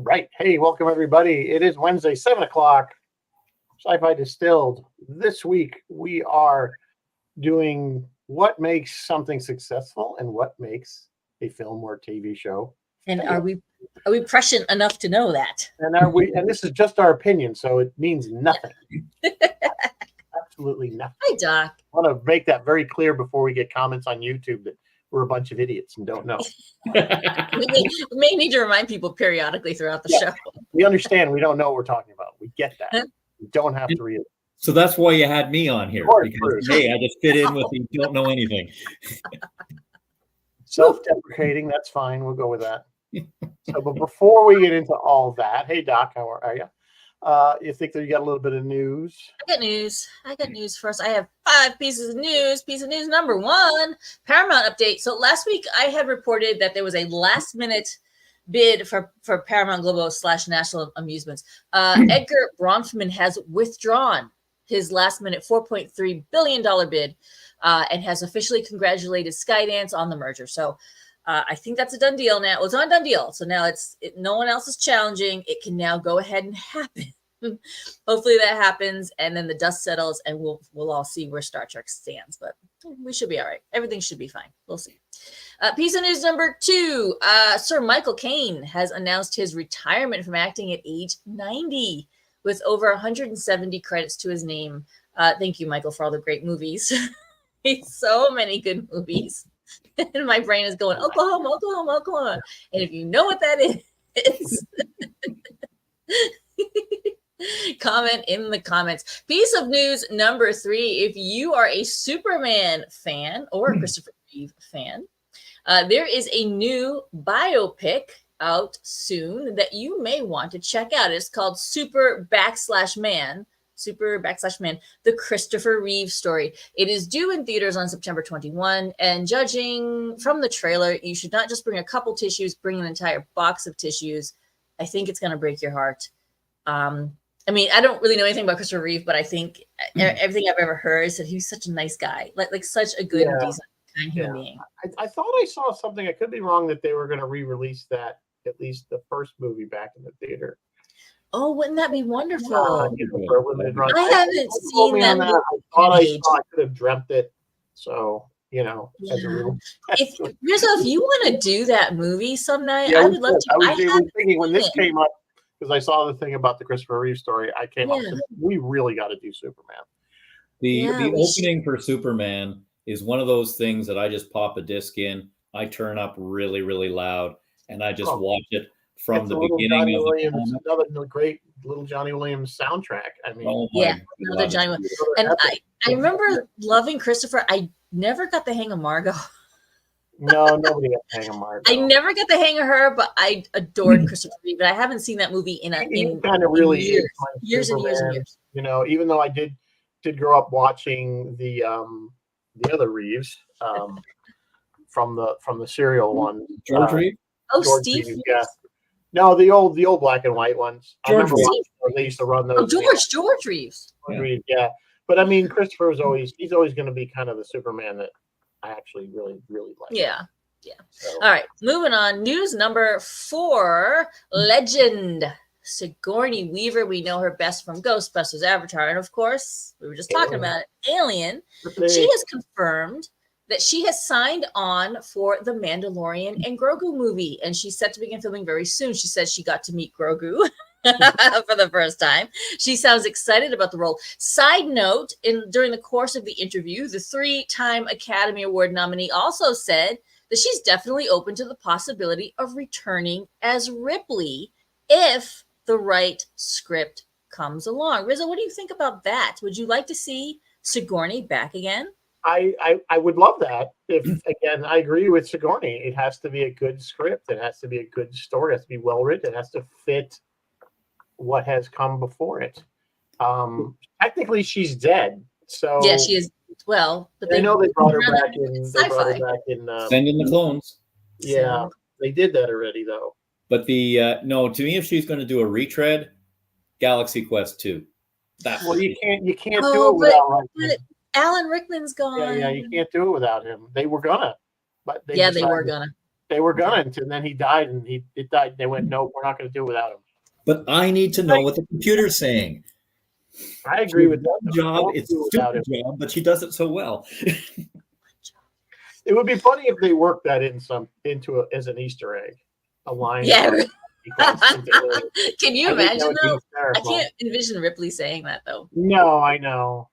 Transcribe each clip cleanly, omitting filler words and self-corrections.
right. Hey, welcome everybody. It is Wednesday, 7 o'clock. Sci-Fi Distilled. This week we are doing what makes something successful and what makes a film or TV show. And are we prescient enough to know that? And this is just our opinion, so it means nothing. Absolutely nothing. Hi, Doc. I want to make that very clear before we get comments on YouTube that we're a bunch of idiots and don't know. we may need to remind people periodically throughout the show. We understand we don't know what we're talking about. We get that. We don't have to read it. So that's why you had me on here. Because, hey, I just fit in with you. Don't know anything. Self-deprecating, that's fine. We'll go with that. So, but before we get into all that, hey, Doc, how are you? You think that you got a little bit of news? I got news first. I have 5 pieces of news. Piece of news number 1, Paramount update. So last week I had reported that there was a last-minute bid for Paramount Global / National Amusements. Edgar Bronfman has withdrawn his last-minute $4.3 billion bid and has officially congratulated Skydance on the merger. So I think that's a done deal now. Well, it's not a done deal. So now no one else is challenging. It can now go ahead and happen. Hopefully that happens, and then the dust settles, and we'll all see where Star Trek stands. But we should be all right. Everything should be fine. We'll see. Piece of news number 2. Sir Michael Caine has announced his retirement from acting at age 90 with over 170 credits to his name. Thank you, Michael, for all the great movies. So many good movies. And my brain is going, Oklahoma, Oklahoma, Oklahoma. And if you know what that is, comment in the comments. Piece of news number 3. If you are a Superman fan or a Christopher Reeve fan, there is a new biopic out soon that you may want to check out. It's called Super/Man, the Christopher Reeve story. It is due in theaters on September 21, and judging from the trailer, you should not just bring a couple tissues, bring an entire box of tissues. I think it's going to break your heart. I mean, I don't really know anything about Christopher Reeve, but I think everything I've ever heard is that he's such a nice guy, like such a good and decent kind human being. I thought I saw something. I could be wrong that they were going to re-release that, at least the first movie, back in the theater. Oh, wouldn't that be wondrul? I haven't seen that. I thought I could have dreamt it. So, as a rule. If you want to do that movie some night, I would love to. I was thinking when this came up, because I saw the thing about the Christopher Reeve story, I came up with, we really got to do Superman. The opening for Superman is one of those things that I just pop a disc in, I turn up really, really loud, and I just watch it from the beginning of another great little Johnny Williams soundtrack. I mean, another Johnny Williams. And I remember loving Christopher. I never got the hang of Margot. No, nobody got the hang of Margot. I never got the hang of her, but I adored Christopher Reeve. But I haven't seen that movie in years and years. Even though I did grow up watching the other Reeves from the serial one. George Reeve. George Steve. Reeves, yeah. No, the old black and white ones. George Reeves. They used to run those. George Reeves. Yeah. But I mean, Christopher is always going to be kind of the Superman that I actually really, really like. Yeah. So. All right, moving on. News number 4, legend Sigourney Weaver. We know her best from Ghostbusters, Avatar, and of course, we were just talking about it, Alien. She has confirmed that she has signed on for the Mandalorian and Grogu movie, and she's set to begin filming very soon. She says she got to meet Grogu for the first time. She sounds excited about the role. Side note, during the course of the interview, the 3-time Academy Award nominee also said that she's definitely open to the possibility of returning as Ripley if the right script comes along. Rizzo, what do you think about that? Would you like to see Sigourney back again? I would love that. If again, I agree with Sigourney. It has to be a good script. It has to be a good story. It has to be well written. It has to fit what has come before it. Technically, she's dead. So yeah, she is. Well, but they know they brought her back in. They brought her back in. Send in the clones. Yeah, they did that already, though. But no, to me, if she's going to do a retread, Galaxy Quest 2. You can't do it without. Alan Rickman's gone. Yeah, you can't do it without him. They were gonna, but they were gonna. They were going to, and then he died, and it died. They went, no, we're not going to do it without him. But I need to know what the computer's saying. I agree with that. Job, it's a stupid job, but she does it so well. It would be funny if they worked that into as an Easter egg, a line. Yeah. Can you imagine though? I can't envision Ripley saying that though. No, I know,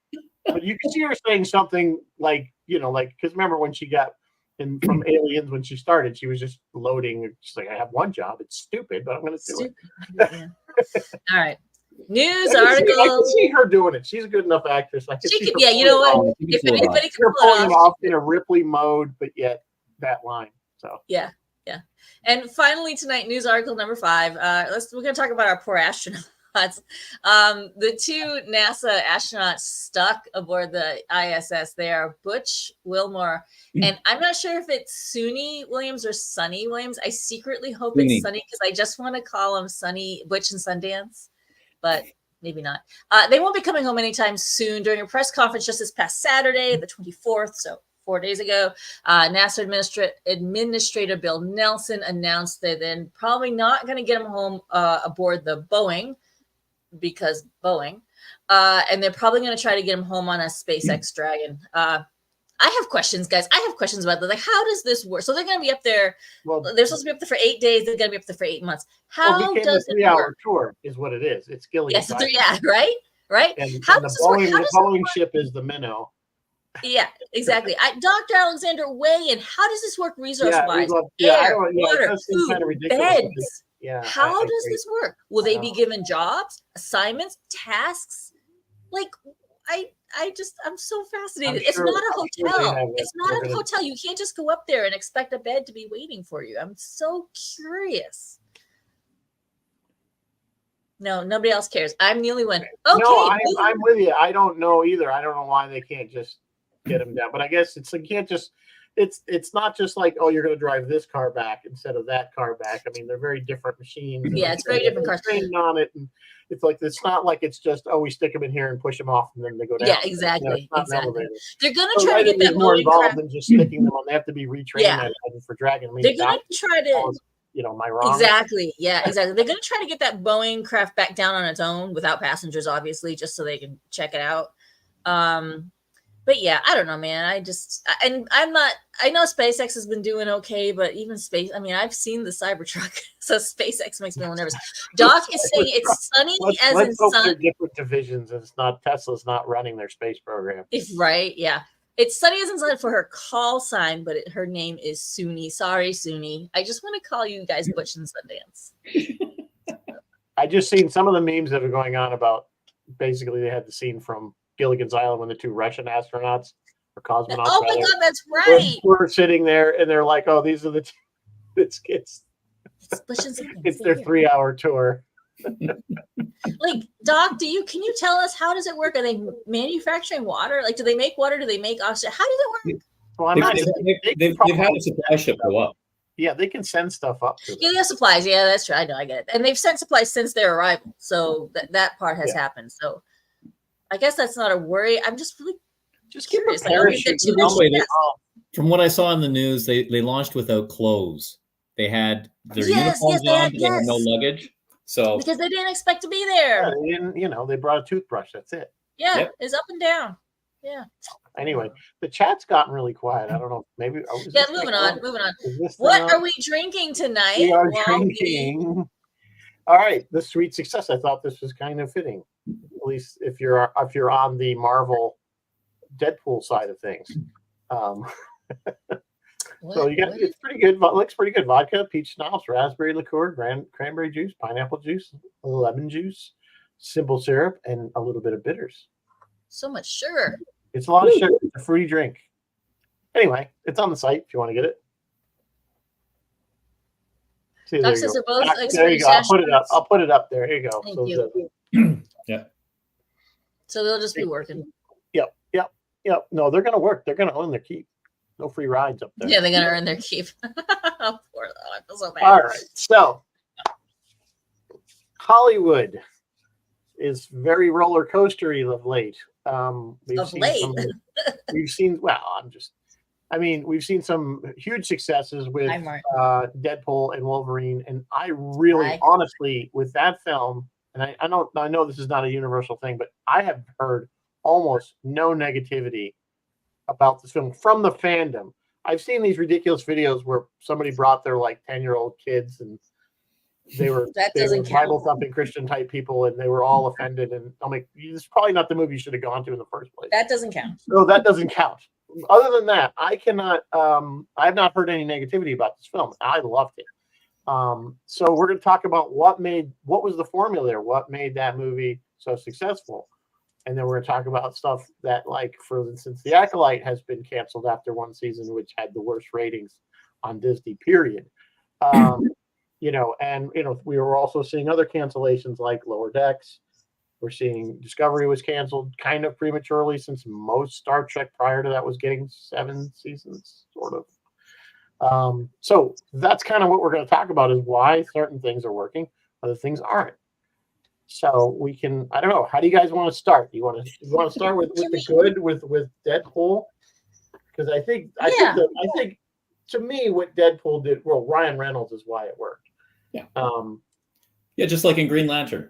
but you can see her saying something like, because remember when she got from Aliens when she started, she was just loading. She's like, I have one job. It's stupid, but I'm going to do it. Yeah. All right. News article. I can see her doing it. She's a good enough actress. Yeah, you know what? If anybody can pull it off in a Ripley mode, but yet that line. So yeah. And finally tonight, news article number 5. We're going to talk about our poor astronauts. The 2 NASA astronauts stuck aboard the ISS. They are Butch Wilmore, and I'm not sure if it's Suni Williams or Sunny Williams. I secretly hope it's Sunny because I just want to call them Sunny, Butch and Sundance, but maybe not. They won't be coming home anytime soon. During a press conference just this past Saturday, the 24th, so 4 days ago, NASA Administrator Bill Nelson announced that they're probably not going to get them home aboard the Boeing, because Boeing, and they're probably going to try to get them home on a SpaceX Dragon. I have questions, guys. I have questions about this. Like, how does this work? So they're going to be up there. Well, they're supposed to be up there for 8 days. They're going to be up there for 8 months. How does it 3-hour tour is what it is. It's Gilligan. Yes, right. And the Boeing ship is the Minnow. Yeah, exactly. Dr. Alexander, weigh in. How does this work resource-wise? Air, water, food, kind of beds. Yeah. How does this work? Will they be given jobs, assignments, tasks? Like, I'm so fascinated. It's not a hotel. It's not a hotel. You can't just go up there and expect a bed to be waiting for you. I'm so curious. No, nobody else cares. I'm the only one. Okay. No, I'm with you. I don't know either. I don't know why they can't just get them down. But I guess it's like, you can't just, it's not just like, oh, you're going to drive this car back instead of that car back. I mean, they're very different machines. Yeah, it's very different cars. Trained on it, and it's not like it's just, oh, we stick them in here and push them off and then they go down. Yeah, exactly. Exactly. They're going to try to get that more involved than just sticking them on. They have to be retrained for Dragon. I mean, they're going to try to. Am I wrong? Exactly. Yeah, exactly. They're going to try to get that Boeing craft back down on its own without passengers, obviously, just so they can check it out. But yeah, I don't know, man. I know SpaceX has been doing okay, but even I've seen the Cybertruck, so SpaceX makes me a little nervous. Doc is saying it's sunny let's hope they're different divisions, and it's not Tesla's not running their space program. Right, yeah. It's Sunny as in sun for her call sign, but her name is Suni. Sorry, Suni. I just want to call you guys Butch and Sundance. I just seen some of the memes that are going on about, basically they had the scene from Gilligan's Island when the 2 Russian astronauts or cosmonauts. Oh my God, that's right. We're sitting there and they're like, oh, these are the it's their 3-hour tour. Like, Doc, can you tell us, how does it work? Are they manufacturing water? Like, do they make water? Do they make oxygen? How does it work? Well, they've had a supply ship go up. Yeah, they can send stuff up to them. Yeah, they have supplies. Yeah, that's true. I know, I get it. And they've sent supplies since their arrival. So that part has happened. So I guess that's not a worry. I'm just really curious. From what I saw in the news, they launched without clothes. They had their uniforms on, but they had no luggage. So because they didn't expect to be there. Yeah, they didn't, they brought a toothbrush. That's it. Yeah, it's up and down. Yeah. Anyway, the chat's gotten really quiet. I don't know. Maybe. Moving on. What are we drinking tonight? We are drinking. All right, the Sweet Success. I thought this was kind of fitting, at least if you're on the Marvel Deadpool side of things. So you got it's pretty good. Looks pretty good. Vodka, peach schnapps, raspberry liqueur, cranberry juice, pineapple juice, lemon juice, simple syrup, and a little bit of bitters. So much sugar. It's a lot of sugar. It's a fruity drink. Anyway, it's on the site if you want to get it. See, there you go. There you go. I'll put it up there. Here you go. Thank you. Yeah. So they'll just be working. Yep. No, they're going to work. They're going to own their keep. No free rides up there. Yeah, they're going to earn their keep. I feel so bad. All right. So Hollywood is very roller coastery of late. We've seen. Well, I mean, we've seen some huge successes with Hi, Mark. Deadpool and Wolverine, and I really, Hi. honestly, with that film, and I know this is not a universal thing, but I have heard almost no negativity about this film from the fandom. I've seen these ridiculous videos where somebody brought their like 10-year-old kids, and they were Bible thumping Christian type people, and they were all offended. And I'm like, this is probably not the movie you should have gone to in the first place. That doesn't count. No, that doesn't count. Other than that, I cannot. I have not heard any negativity about this film. I loved it. So we're going to talk about what was the formula there, what made that movie so successful, and then we're going to talk about stuff that, like, for instance, The Acolyte has been canceled after one season, which had the worst ratings on Disney. Period. You know, and you know, we were also seeing other cancellations like Lower Decks. We're seeing Discovery was canceled kind of prematurely, since most Star Trek prior to that was getting 7 seasons, sort of. So that's kind of what we're going to talk about, is why certain things are working, other things aren't. So we can, I don't know, how do you guys want to start? You want to start with the good, with Deadpool? Because I think to me what Deadpool did, well, Ryan Reynolds is why it worked. Yeah. Yeah, just like in Green Lantern.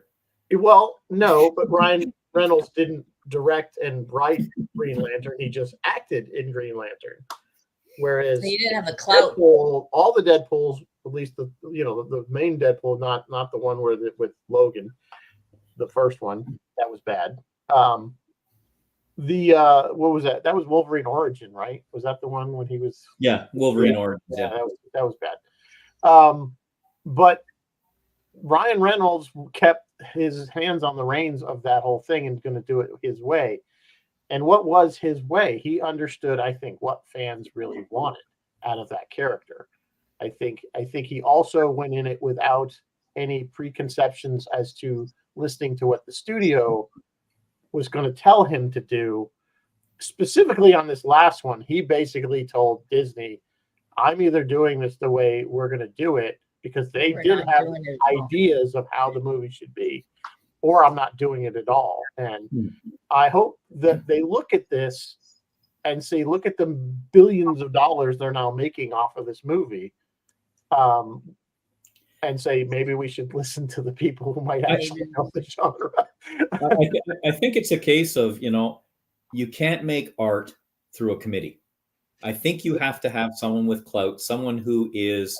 Well, no, but Ryan Reynolds didn't direct and write Green Lantern. He just acted in Green Lantern. Whereas so you didn't have the clout. Deadpool, all the Deadpools, at least the main Deadpool, not the one with Logan, the first one, that was bad. What was that? That was Wolverine Origin, right? Was that the one when he was? Yeah, Wolverine Origin. Yeah, that was bad. But Ryan Reynolds kept his hands on the reins of that whole thing and going to do it his way. And what was his way? He understood, I think, what fans really wanted out of that character. I think he also went in it without any preconceptions as to listening to what the studio was going to tell him to do. Specifically on this last one, he basically told Disney, I'm either doing this the way we're going to do it, because they did have ideas of how the movie should be, or I'm not doing it at all. And I hope that they look at this and say, look at the billions of dollars they're now making off of this movie, and say, maybe we should listen to the people who might actually know the genre. I think it's a case of, you can't make art through a committee. I think you have to have someone with clout, someone who is,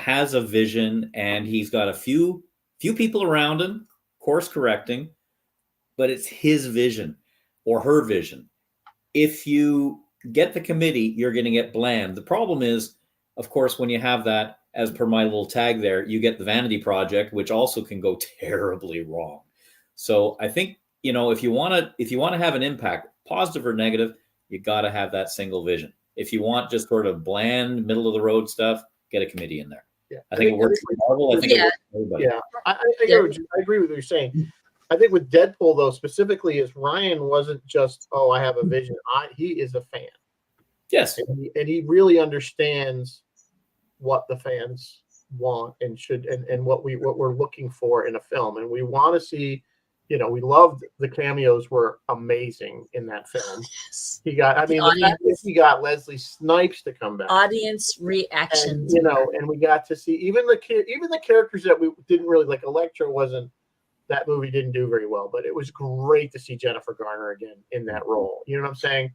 has a vision, and he's got a few people around him course correcting, but it's his vision or her vision. If you get the committee, you're going to get bland. The problem is, of course, when you have that, as per my little tag there, you get the vanity project, which also can go terribly wrong. So I think, if you want to have an impact, positive or negative, you got to have that single vision. If you want just sort of bland, middle of the road stuff, get a committee in there. Yeah. I think it works for Marvel. I think it works for everybody. Yeah, I agree with what you're saying. I think with Deadpool, though, specifically, is Ryan wasn't just, I have a vision. He is a fan. Yes. And he really understands what the fans want and should, and what we're looking for in a film. And we want to see, we loved the cameos were amazing in that film. Yes. He got, he got Leslie Snipes to come back. Audience reaction. And we got to see even the characters that we didn't really like. Elektra that movie didn't do very well, but it was great to see Jennifer Garner again in that role. You know what I'm saying?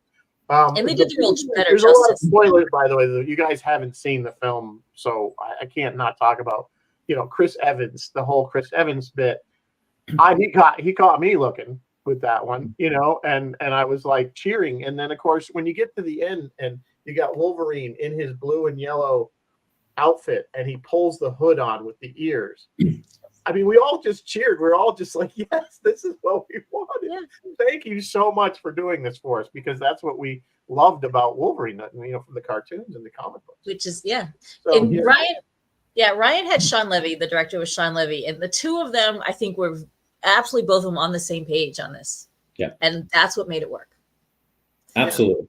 And they did the role better there's justice. A lot of spoilers, by the way. You guys haven't seen the film, so I can't not talk about, Chris Evans, the whole Chris Evans bit. He caught me looking with that one, and I was like cheering. And then, of course, when you get to the end and you got Wolverine in his blue and yellow outfit, and he pulls the hood on with the ears. I mean, we all just cheered. We're all just like, yes, this is what we wanted. Yeah. Thank you so much for doing this for us, because that's what we loved about Wolverine, from the cartoons and the comic books. Which is, yeah. So, and Ryan had Sean Levy. The director was Sean Levy. And the two of them, I think, were absolutely both of them on the same page on this. Yeah. And that's what made it work. Absolutely.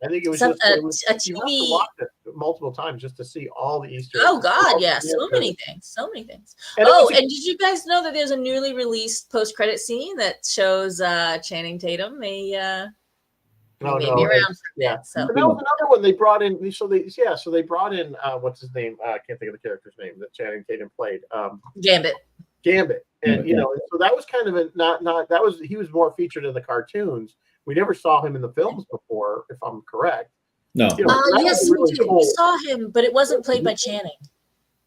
I think it was a TV. You have to watch it multiple times just to see all the Easter eggs. Oh God, yeah, so many things. And and did you guys know that there's a newly released post-credit scene that shows Channing Tatum, No, Maybe no, around and- for a bit. So But that was another one they brought in. So they brought in what's his name? I can't think of the character's name that Channing Tatum played. Gambit. Gambit, and Gambit, yeah. so that was kind of a not that was he was more featured in the cartoons. We never saw him in the films before, if I'm correct. No. You know, that Yes, was we really did. cool. We saw him, but it wasn't played by Channing.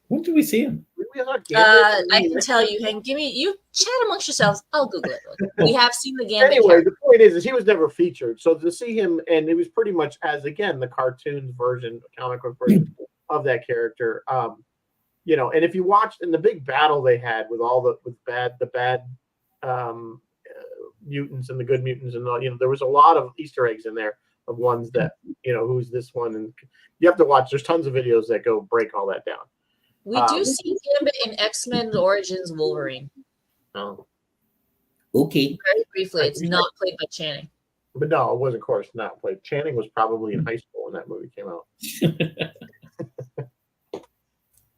When did we see him? We saw Gambit. I can tell you. Hang, give me you chat amongst yourselves. I'll Google it. We have seen the Gambit. Anyway, character. the point is he was never featured. So to see him, and it was pretty much as again the cartoons version, comic book version of that character. And if you watched in the big battle they had with all the bad mutants and the good mutants and all, there was a lot of Easter eggs in there of ones that who's this one, and you have to watch. There's tons of videos that go break all that down. We do see Gambit in X-Men Origins Wolverine. Oh. Okay. Very briefly, it's not played by Channing. But no, it wasn't. Of course, not played. Channing was probably in high school when that movie came out.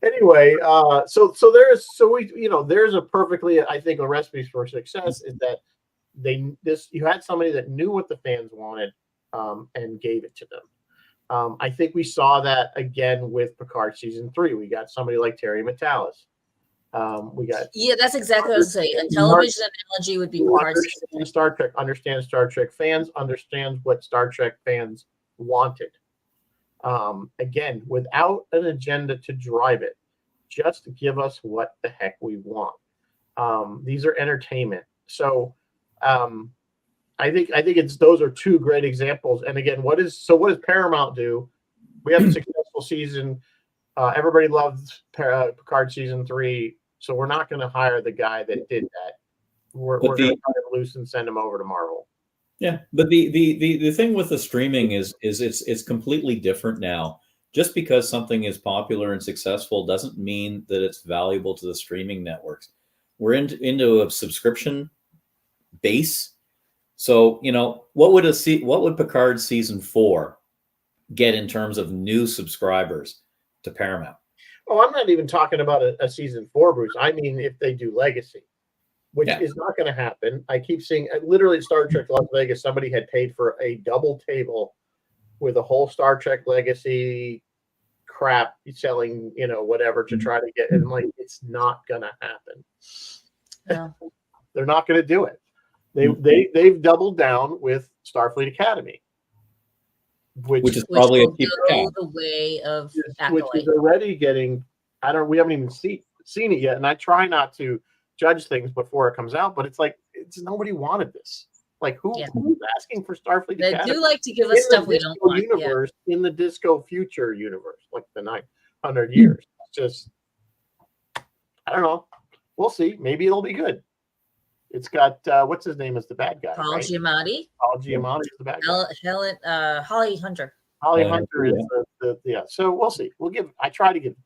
Anyway, so there's a perfectly, I think, a recipe for success is that you had somebody that knew what the fans wanted and gave it to them. I think we saw that again with Picard season 3. We got somebody like Terry Matalas. That's exactly what I was saying. A television analogy would be Picard. Understands Star Trek fans, understands what Star Trek fans wanted. Again, without an agenda to drive it, just give us what the heck we want. These are entertainment. So I think those are two great examples. And again, what does Paramount do? We have a successful season. Everybody loves Picard season 3, so we're not going to hire the guy that did that. We're going to cut him loose and send him over to Marvel. Yeah, but the thing with the streaming is it's completely different now. Just because something is popular and successful doesn't mean that it's valuable to the streaming networks. We're into a subscription base. So, what would Picard season 4 get in terms of new subscribers to Paramount? Oh, I'm not even talking about a season 4, Bruce. I mean, if they do Legacy, which is not going to happen. I keep seeing literally Star Trek Las Vegas. Somebody had paid for a double table with a whole Star Trek Legacy crap selling, whatever to try to get, and like it's not going to happen. No. They're not going to do it. They've doubled down with Starfleet Academy, which is probably a will cheaper go cap. the way of which Acolyte. is already getting. We haven't even seen it yet, and I try not to judge things before it comes out, but it's like nobody wanted this. Like who's asking for Starfleet They Academy? do like to give us stuff we don't want. Universe in the Disco Future universe, like the 900 years. It's just, I don't know. We'll see. Maybe it'll be good. It's got what's his name is the bad guy. Paul right? Giamatti. Paul Giamatti is the bad guy. Holly Hunter. Holly Hunter is the. So we'll see. I try to give it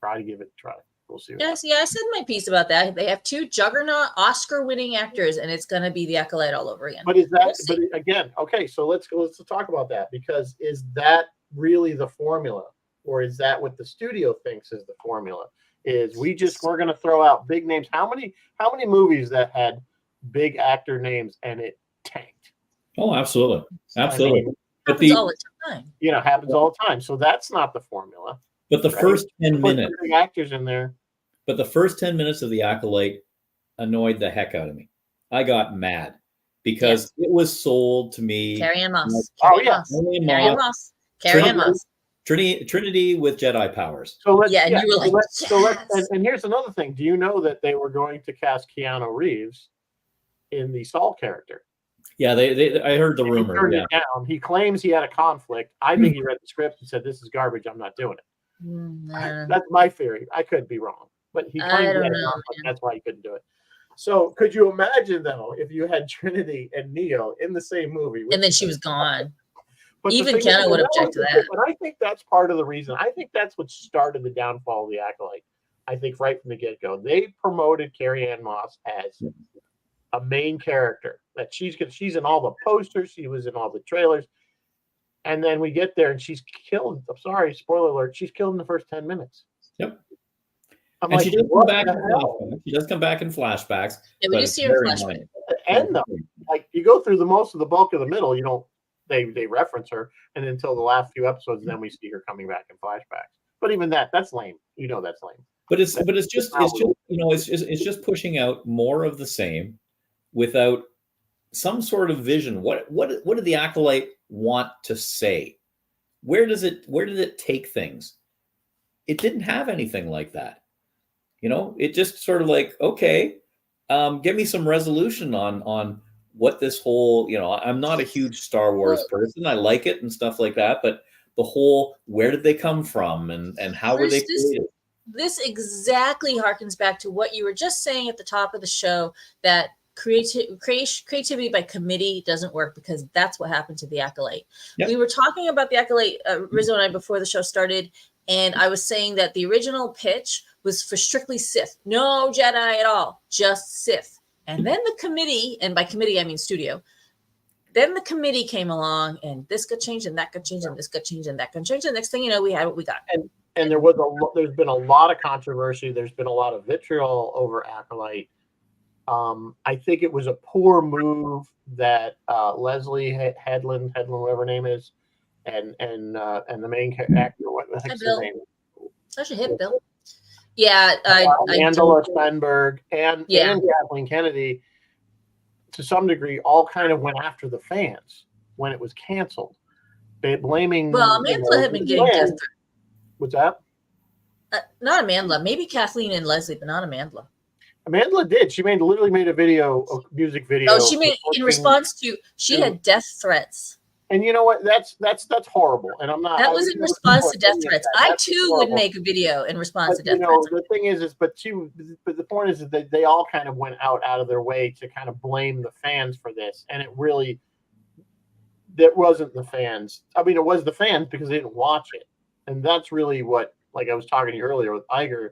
a try. We'll see. Yeah, I said my piece about that. They have 2 juggernaut Oscar-winning actors, and it's going to be the Acolyte all over again. But is that? But again, okay. So let's talk about that, because is that really the formula, or is that what the studio thinks is the formula? Is we're going to throw out big names? How many movies that had big actor names and it tanked? Oh, absolutely, absolutely. I mean, Happens all the time. Happens all the time. So that's not the formula. But the first 10 minutes, big actors in there. But the first 10 minutes of The Acolyte annoyed the heck out of me. I got mad because it was sold to me. Carrie-Anne Moss. Carrie-Anne Moss. Carrie-Anne Moss. Trinity with Jedi powers. So and you were like, and here's another thing. Do you know that they were going to cast Keanu Reeves in the Saul character? Yeah, I heard the rumor. He turned it down. He claims he had a conflict. I think he read the script and said, "This is garbage. I'm not doing it." That's my theory. I could be wrong, but he claimed he had a conflict. That's why he couldn't do it. So could you imagine though if you had Trinity and Neo in the same movie, and then she was gone? But even Keanu would object to that. But I think that's part of the reason. I think that's what started the downfall of the Acolyte. I think right from the get-go, they promoted Carrie-Anne Moss as a main character. That she's in all the posters, she was in all the trailers, and then we get there and she's killed. I'm sorry, spoiler alert. She's killed in the first 10 minutes. Yep. I'm and like, she does come back in flashbacks. She does come back in flashbacks. Yeah, we do see her in flashbacks. At the end, though, like you go through the most of the bulk of the middle, you don't. they reference her, and until the last few episodes, then we see her coming back in flashbacks. But even that's lame. That's lame. But it's just it's just pushing out more of the same without some sort of vision. What did the Acolyte want to say? Where did it take things? It didn't have anything like that. It just sort of like, okay, give me some resolution on what this whole, I'm not a huge Star Wars person. I like it and stuff like that, but the whole, where did they come from and how were they created? This exactly harkens back to what you were just saying at the top of the show, that creativity by committee doesn't work, because that's what happened to the Acolyte. Yep. We were talking about the Acolyte, Rizzo and I, before the show started, and I was saying that the original pitch was for strictly Sith, no Jedi at all, just Sith. And then the committee, and by committee I mean studio, then the committee came along, and this got changed, and that got changed, and this got changed, and that got changed. And next thing you know, we had what we got. And there's been a lot of controversy. There's been a lot of vitriol over Acolyte. I think it was a poor move that Leslie Headland, whatever her name is, and the main actor, what the heck's his name? Such a hit, Bill. Yeah, Angela Stenberg and Kathleen Kennedy, to some degree, all kind of went after the fans when it was canceled, blaming. Well, Amanda had been getting death threats. What's that? Not Amanda. Maybe Kathleen and Leslie, but not Amanda. Amanda did. She literally made a music video. Oh, she made in response to. She had death threats. And you know what? That's horrible. And I'm not. That was in response to death threats. I too would make a video in response to death threats. The thing is, but the point is that they all kind of went out of their way to kind of blame the fans for this, and that wasn't the fans. I mean, it was the fans because they didn't watch it, and that's really what. Like I was talking to you earlier with Iger,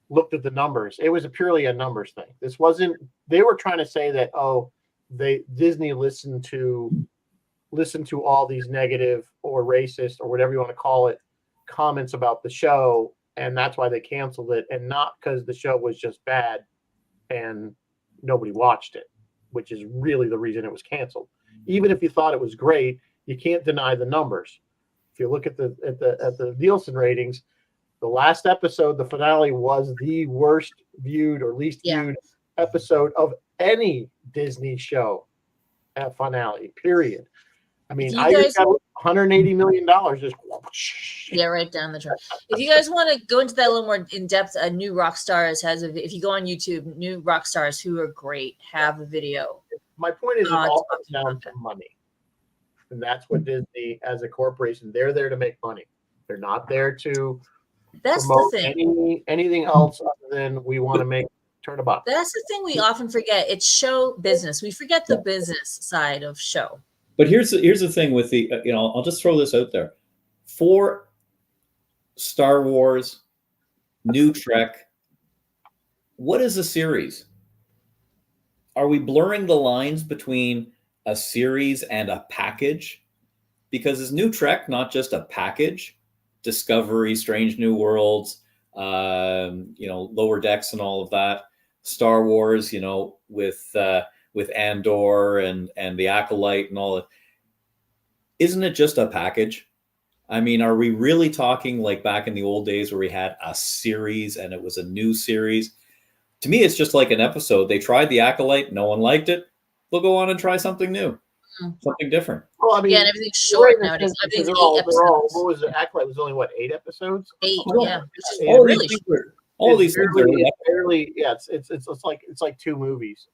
looked at the numbers. It was purely a numbers thing. This wasn't. They were trying to say that Disney listened to all these negative or racist or whatever you want to call it comments about the show, and that's why they canceled it, and not because the show was just bad and nobody watched it, which is really the reason it was canceled. Even if you thought it was great, you can't deny the numbers. If you look at the Nielsen ratings, the last episode, the finale, was the worst viewed or least viewed episode of any Disney show at finale, period. I mean, I just got $180 million. Just right down the track. If you guys want to go into that a little more in depth, New Rockstars if you go on YouTube, New Rockstars, who are great, have a video. My point is, it all comes down to money, and that's what Disney, as a corporation, they're there to make money. They're not there to promote anything else other than we want to turn a buck. That's the thing we often forget. It's show business. We forget the business side of show. But here's the thing with the, I'll just throw this out there. For Star Wars, New Trek, what is a series? Are we blurring the lines between a series and a package? Because is New Trek not just a package? Discovery, Strange New Worlds, Lower Decks and all of that. Star Wars, with Andor and the Acolyte and all that. Isn't it just a package? I mean, are we really talking like back in the old days where we had a series and it was a new series? To me, it's just like an episode. They tried the Acolyte, no one liked it. They'll go on and try something new, something different. Well, I mean, and everything's short nowadays. Everything's 8 episodes. What was it? Acolyte was only 8 episodes? 8, yeah. All these things are barely. Yeah, it's like 2 movies.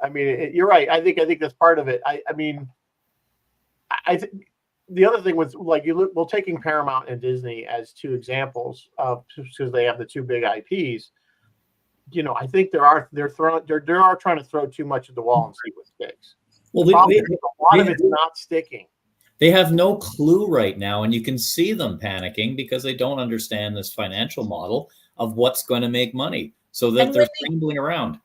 I mean, you're right. I think that's part of it. I mean, I think the other thing was like taking Paramount and Disney as 2 examples of, because they have the 2 big IPs. I think they're trying to throw too much at the wall and see what sticks. Well, a lot of it's not sticking. They have no clue right now, and you can see them panicking because they don't understand this financial model of what's going to make money. So that they're scrambling around.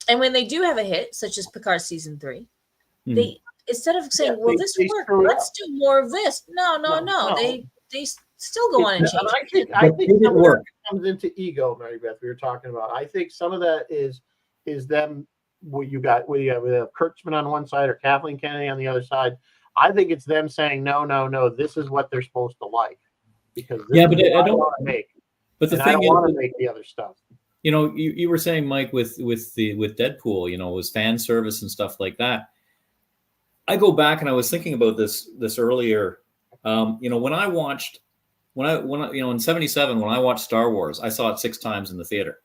And when they do have a hit, such as Picard season 3, they instead of saying, this worked, let's do more of this. No. They still go on and change. I think some of that comes into ego, Mary Beth, we were talking about. I think some of that is them you got we have Kurtzman on one side or Kathleen Kennedy on the other side. I think it's them saying no. This is what they're supposed to like because this Yeah, is but what I don't want to make. But the And I thing don't is, want to make the other stuff. you know, you were saying, Mike, with Deadpool, you know, it was fan service and stuff like that. I go back and I was thinking about this earlier. You know, when I you know, in '77 when I watched Star Wars, I saw it 6 times in the theater.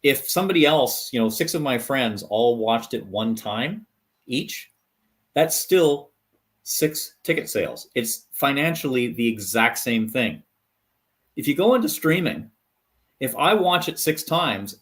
If somebody else, you know, 6 of my friends all watched it 1 time each, that's still 6 ticket sales. It's financially the exact same thing. If you go into streaming, if I watch it 6 times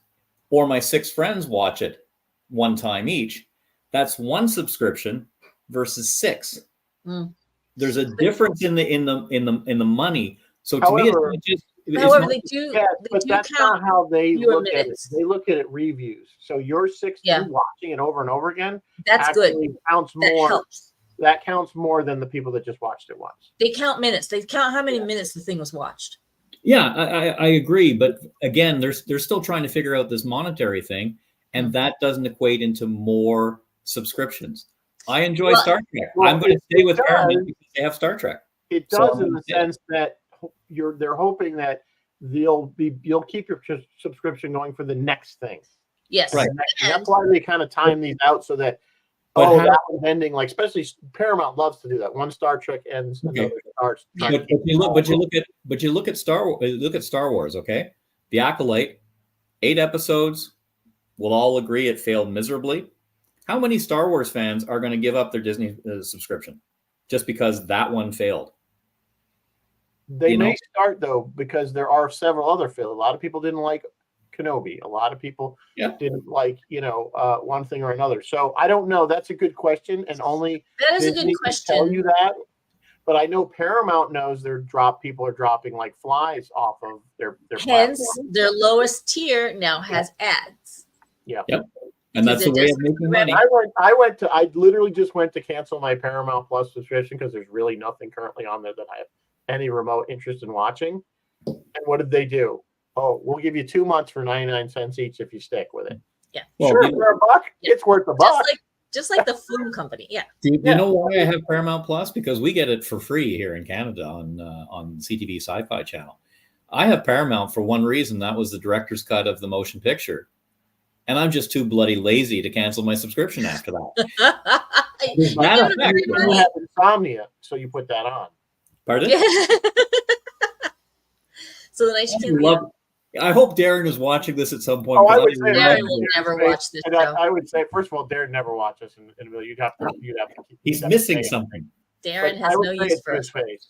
or my 6 friends watch it 1 time each, that's 1 subscription versus 6. Mm. There's a difference in the money. So to However, me, it's However, not, they do. Yeah, they but do that's count not how they fewer look at it. minutes. They look at it reviews. So your 6 Yeah. you watching it over and over again That's good. actually counts That more. helps. That counts more than the people that just watched it once. They count minutes. They count how many minutes the thing was watched. yeah, I agree. But again, they're still trying to figure out this monetary thing, and that doesn't equate into more subscriptions. I enjoy Well- Star Trek. Well, I'm going to it stay with does. Paramount because they have Star Trek. It So does I'm in the gonna sense that they're hoping that you'll keep your subscription going for the next thing. Yes. Right. And that's why they kind of time these out so that But that one's ending. Like especially Paramount loves to do that. One Star Trek ends, Okay. another starts. But you look at Star Wars. Okay, The Acolyte, 8 episodes. We'll all agree it failed miserably. How many Star Wars fans are going to give up their Disney subscription just because that one failed? They You may know? start though because there are several other films. A lot of people didn't like Kenobi. A lot of people didn't like one thing or another. So I don't know. That's a good question, and only That is a Disney good can tell question. you that. But I know Paramount knows people are dropping like flies off of their Hence, platform. their lowest tier now has ads. And that's the Because it way of doesn't making money. I literally just went to cancel my Paramount Plus subscription because there's really nothing currently on there that I have any remote interest in watching. And what did they do? Oh, we'll give you 2 months for 99 cents each if you stick with it. Yeah. Well, Sure, you know- for a buck, it's worth the buck. Just like the Flume Company. Yeah. Do you know why I have Paramount Plus? Because we get it for free here in Canada on CTV Sci-Fi Channel. I have Paramount for one reason. That was the director's cut of the motion picture. And I'm just too bloody lazy to cancel my subscription after that. Does that affect it? You have insomnia, so you put that on. Pardon? So the night you can Love- I hope Darren is watching this at some point. Oh, I because would I'm say Darren loving will it. never watch this And show. I would say, first of all, Darren never watches, and you'd have to. He's you'd have to missing pay him. something. Darren But I has would no say use it's for his us. face.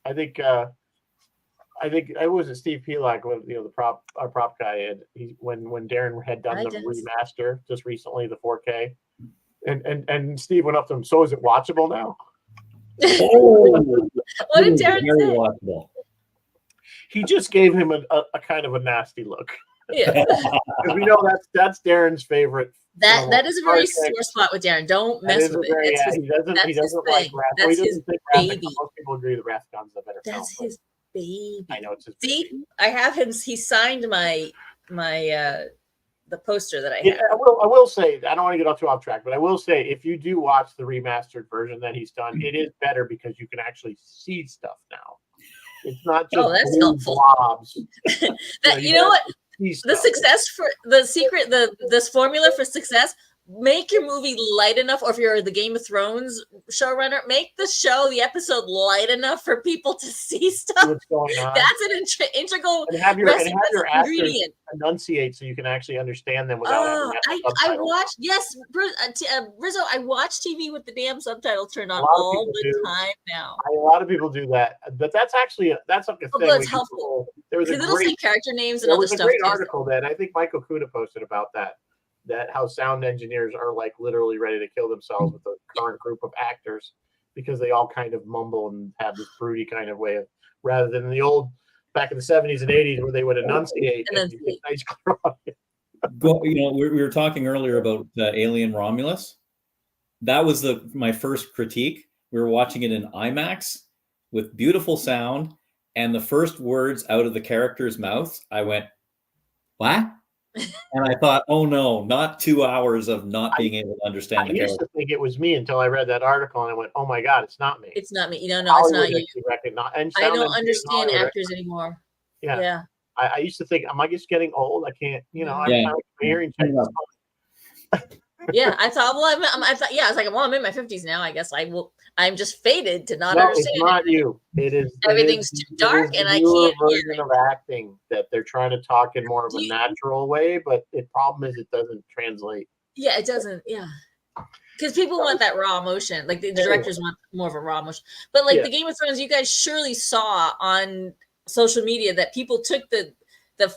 I think I was a Steve Pelak, our prop guy, and when Darren had done Hi, the Dennis. remaster just recently, the 4K, and Steve went up to him. So is it watchable now? Oh, What did Darren very say? watchable. He just gave him a kind of a nasty look Yeah. because we know that's Darren's favorite. That is a very Star Trek. sore spot with Darren. Don't That mess is a with very, it. That's he doesn't that's his like thing. Wrath. That's He doesn't his think Wrath- baby. Most people agree that Wrathcon's a better That's film. his baby. I know it's his See, baby. I have him. He signed my the poster that I Yeah, have. I will say, I don't want to get too off track, but I will say, if you do watch the remastered version that he's done, it is better because you can actually see stuff now. It's not just Oh, that's blue helpful. blobs. You know what? See The stuff. success for the secret, this formula for success. Make your movie light enough, or if you're the Game of Thrones showrunner, make the episode light enough for people to see stuff. What's going on? That's an integral and have your recipe, actors ingredient. enunciate so you can actually understand them without having to have I subtitles. watched, yes, Rizzo, I watch TV with the damn subtitles turned on A lot of all people the do. time now. A lot of people do that, but that's actually that's like a Oh, thing. but it's we can helpful. pull- There was a Because it'll say great character names and There other was a stuff. great too. article that I think Michael Kuda posted about that how sound engineers are like literally ready to kill themselves with the current group of actors because they all kind of mumble and have this broody kind of way of, rather than the old back in the 70s and 80s where they would enunciate and you get nice clear audio. We were talking earlier about Alien Romulus. That was my first critique. We were watching it in IMAX with beautiful sound, and the first words out of the character's mouth, I went, "What?" And I thought, oh no, not 2 hours of not being able to I understand the used character. to think it was me until I read that article and I went, "Oh my God, it's not me." It's not me. No, it's Hollywood not you. actually recognized, and I sound don't engineers in understand Hollywood. actors anymore. Yeah, Yeah. I used to think, am I just getting old? I can't, No. every Yeah. time I get my hearing checked, Yeah, I thought. Well, I thought. Yeah, I was like, well, I'm in my 50s now. I guess I will. I'm just fated to not no, it's understand not it. you. Everything's too dark, the and I newer can't hear version of acting that they're trying to talk in more of a natural way, but the problem is it doesn't translate. Yeah, it doesn't. Yeah, because people want that raw emotion. Like the directors want more of a raw emotion. But like Yeah. the Game of Thrones, you guys surely saw on social media that people took the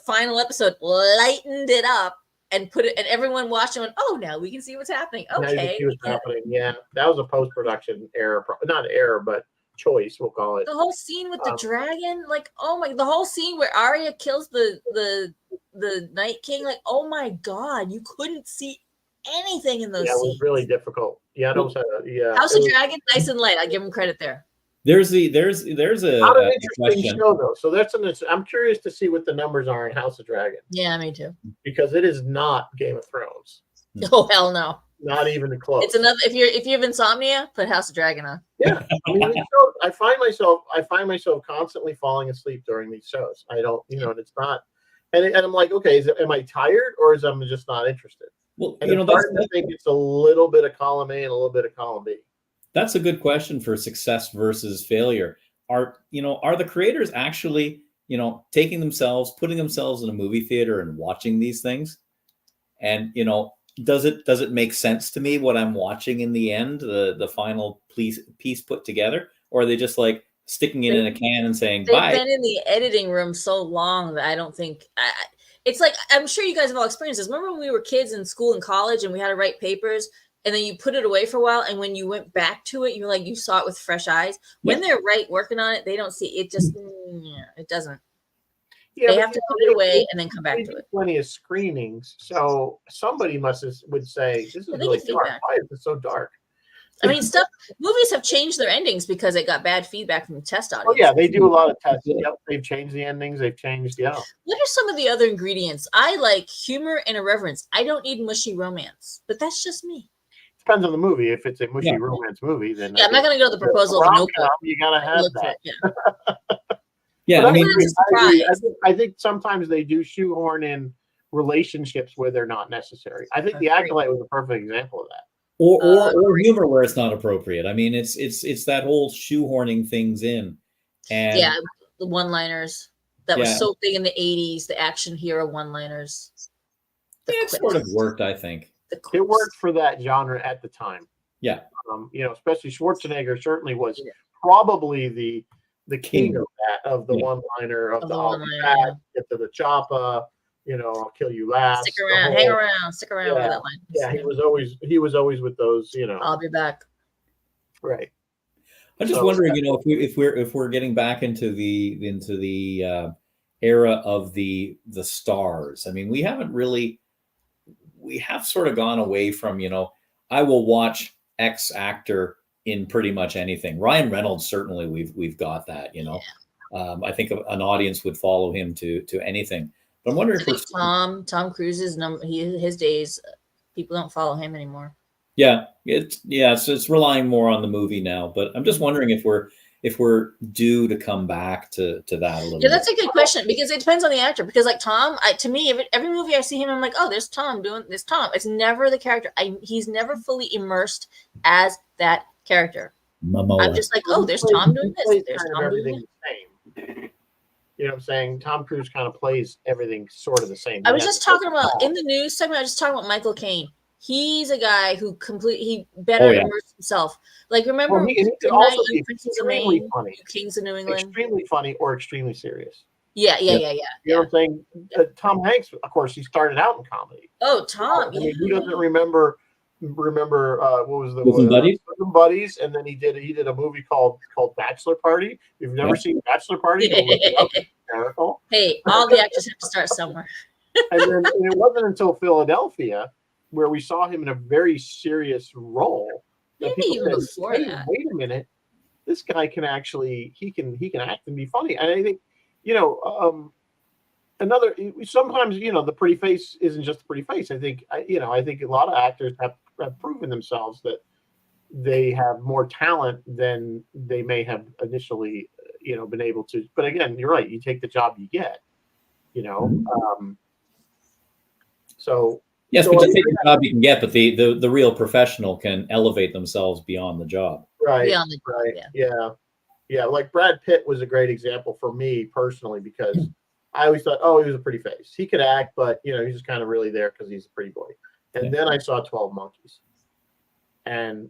final episode, lightened it up, and put it, and everyone watched it. And went, oh, now we can see what's happening. Now you can Okay, see what's happening. Yeah, that was a post-production error, not error, but choice. We'll call it. the whole scene with the dragon, like, oh my, the whole scene where Arya kills the Night King, like, oh my God, you couldn't see anything in those Yeah, it was scenes. really difficult. Yeah, House of Dragon, nice and light. I give him credit there. There's a not an interesting question. show though. So I'm curious to see what the numbers are in House of Dragon. Yeah, me too. Because it is not Game of Thrones. Oh hell no. Not even close. It's another. If you have insomnia, put House of Dragon on. Yeah, I mean, I find myself constantly falling asleep during these shows. I don't, and it's not, and I'm like, okay, am I tired or am I just not interested? Well, and I think it's a little bit of column A and a little bit of column B. That's a good question for success versus failure. Are the creators actually, taking themselves, putting themselves in a movie theater and watching these things? And, does it make sense to me what I'm watching in the end, the final piece put together? Or are they just like sticking it in a can and saying bye? They've been in the editing room so long that I don't think it's like, I'm sure you guys have all experienced this. Remember when we were kids in school and college and we had to write papers and then you put it away for a while, and when you went back to it, you're like, you saw it with fresh eyes. When they're working on it, they don't see it. Just it doesn't. Yeah, they have to put it away and then come back to it. Plenty of screenings, so somebody would say, "This is really dark. Why is it so dark?" I mean, movies have changed their endings because it got bad feedback from the test audience. Oh yeah, they do a lot of tests. Yep, they've changed the endings. They've changed. Yeah. What are some of the other ingredients? I like humor and irreverence. I don't need mushy romance, but that's just me. Depends on the movie. If it's a mushy romance movie, then I'm not going to go to the proposal of Notebook. You gotta have that. Yeah, I mean, I think sometimes they do shoehorn in relationships where they're not necessary. I think The Acolyte was a perfect example of that. Or humor where it's not appropriate. I mean, it's that whole shoehorning things in, and the one-liners that was so big in the 80s. The action hero one-liners. It sort of worked, I think. It worked for that genre at the time. Yeah. Especially Schwarzenegger certainly was probably the king of that, of the one-liner, of the get to the chopper, I'll kill you last. Stick around, hang around, stick around with that line. Yeah, he was always with those, I'll be back. Right. I'm just wondering, if we're getting back into the era of the stars. I mean, we have sort of gone away from, I will watch X actor in pretty much anything. Ryan Reynolds, certainly we've got that, I think an audience would follow him to anything. But I'm wondering if Tom Cruise's his days, people don't follow him anymore. Yeah, it's relying more on the movie now. But I'm just wondering if we're due to come back to that a little bit. That's a good question, because it depends on the actor. Because like Tom, to me, every movie I see him, I'm like, oh, there's Tom doing this. Tom. It's never the character. He's never fully immersed as that character. Momoa. I'm just like, oh, there's Tom doing this. There's Tom doing this. You know what I'm saying? Tom Cruise kind of plays everything sort of the same. I was just talking about in the news segment. I was just talking about Michael Caine. He's a guy who he better immerse himself. Like, remember, he could also be extremely funny. Kings of New England. Extremely funny or extremely serious. Yeah. You know what I'm saying? Tom Hanks, of course, he started out in comedy. Oh, Tom. I mean, he doesn't remember what was the Bosom Buddies? Bosom Buddies, and then he did a movie called Bachelor Party. If you've never seen Bachelor Party, go look it up. It's hysterical. Hey, all the actors have to start somewhere. And it wasn't until Philadelphia where we saw him in a very serious role. Maybe even before that. Wait a minute, this guy can actually he can act and be funny. And I think sometimes the pretty face isn't just a pretty face. I think I think a lot of actors have proven themselves that they have more talent than they may have initially been able to. But again, you're right. You take the job you get. So yes, but you take the job you can get, but the real professional can elevate themselves beyond the job. Right. Beyond the job, Yeah. Yeah. Like Brad Pitt was a great example for me personally because I always thought, oh, he was a pretty face. He could act, but he's just kind of really there because he's a pretty boy. And then I saw 12 Monkeys, and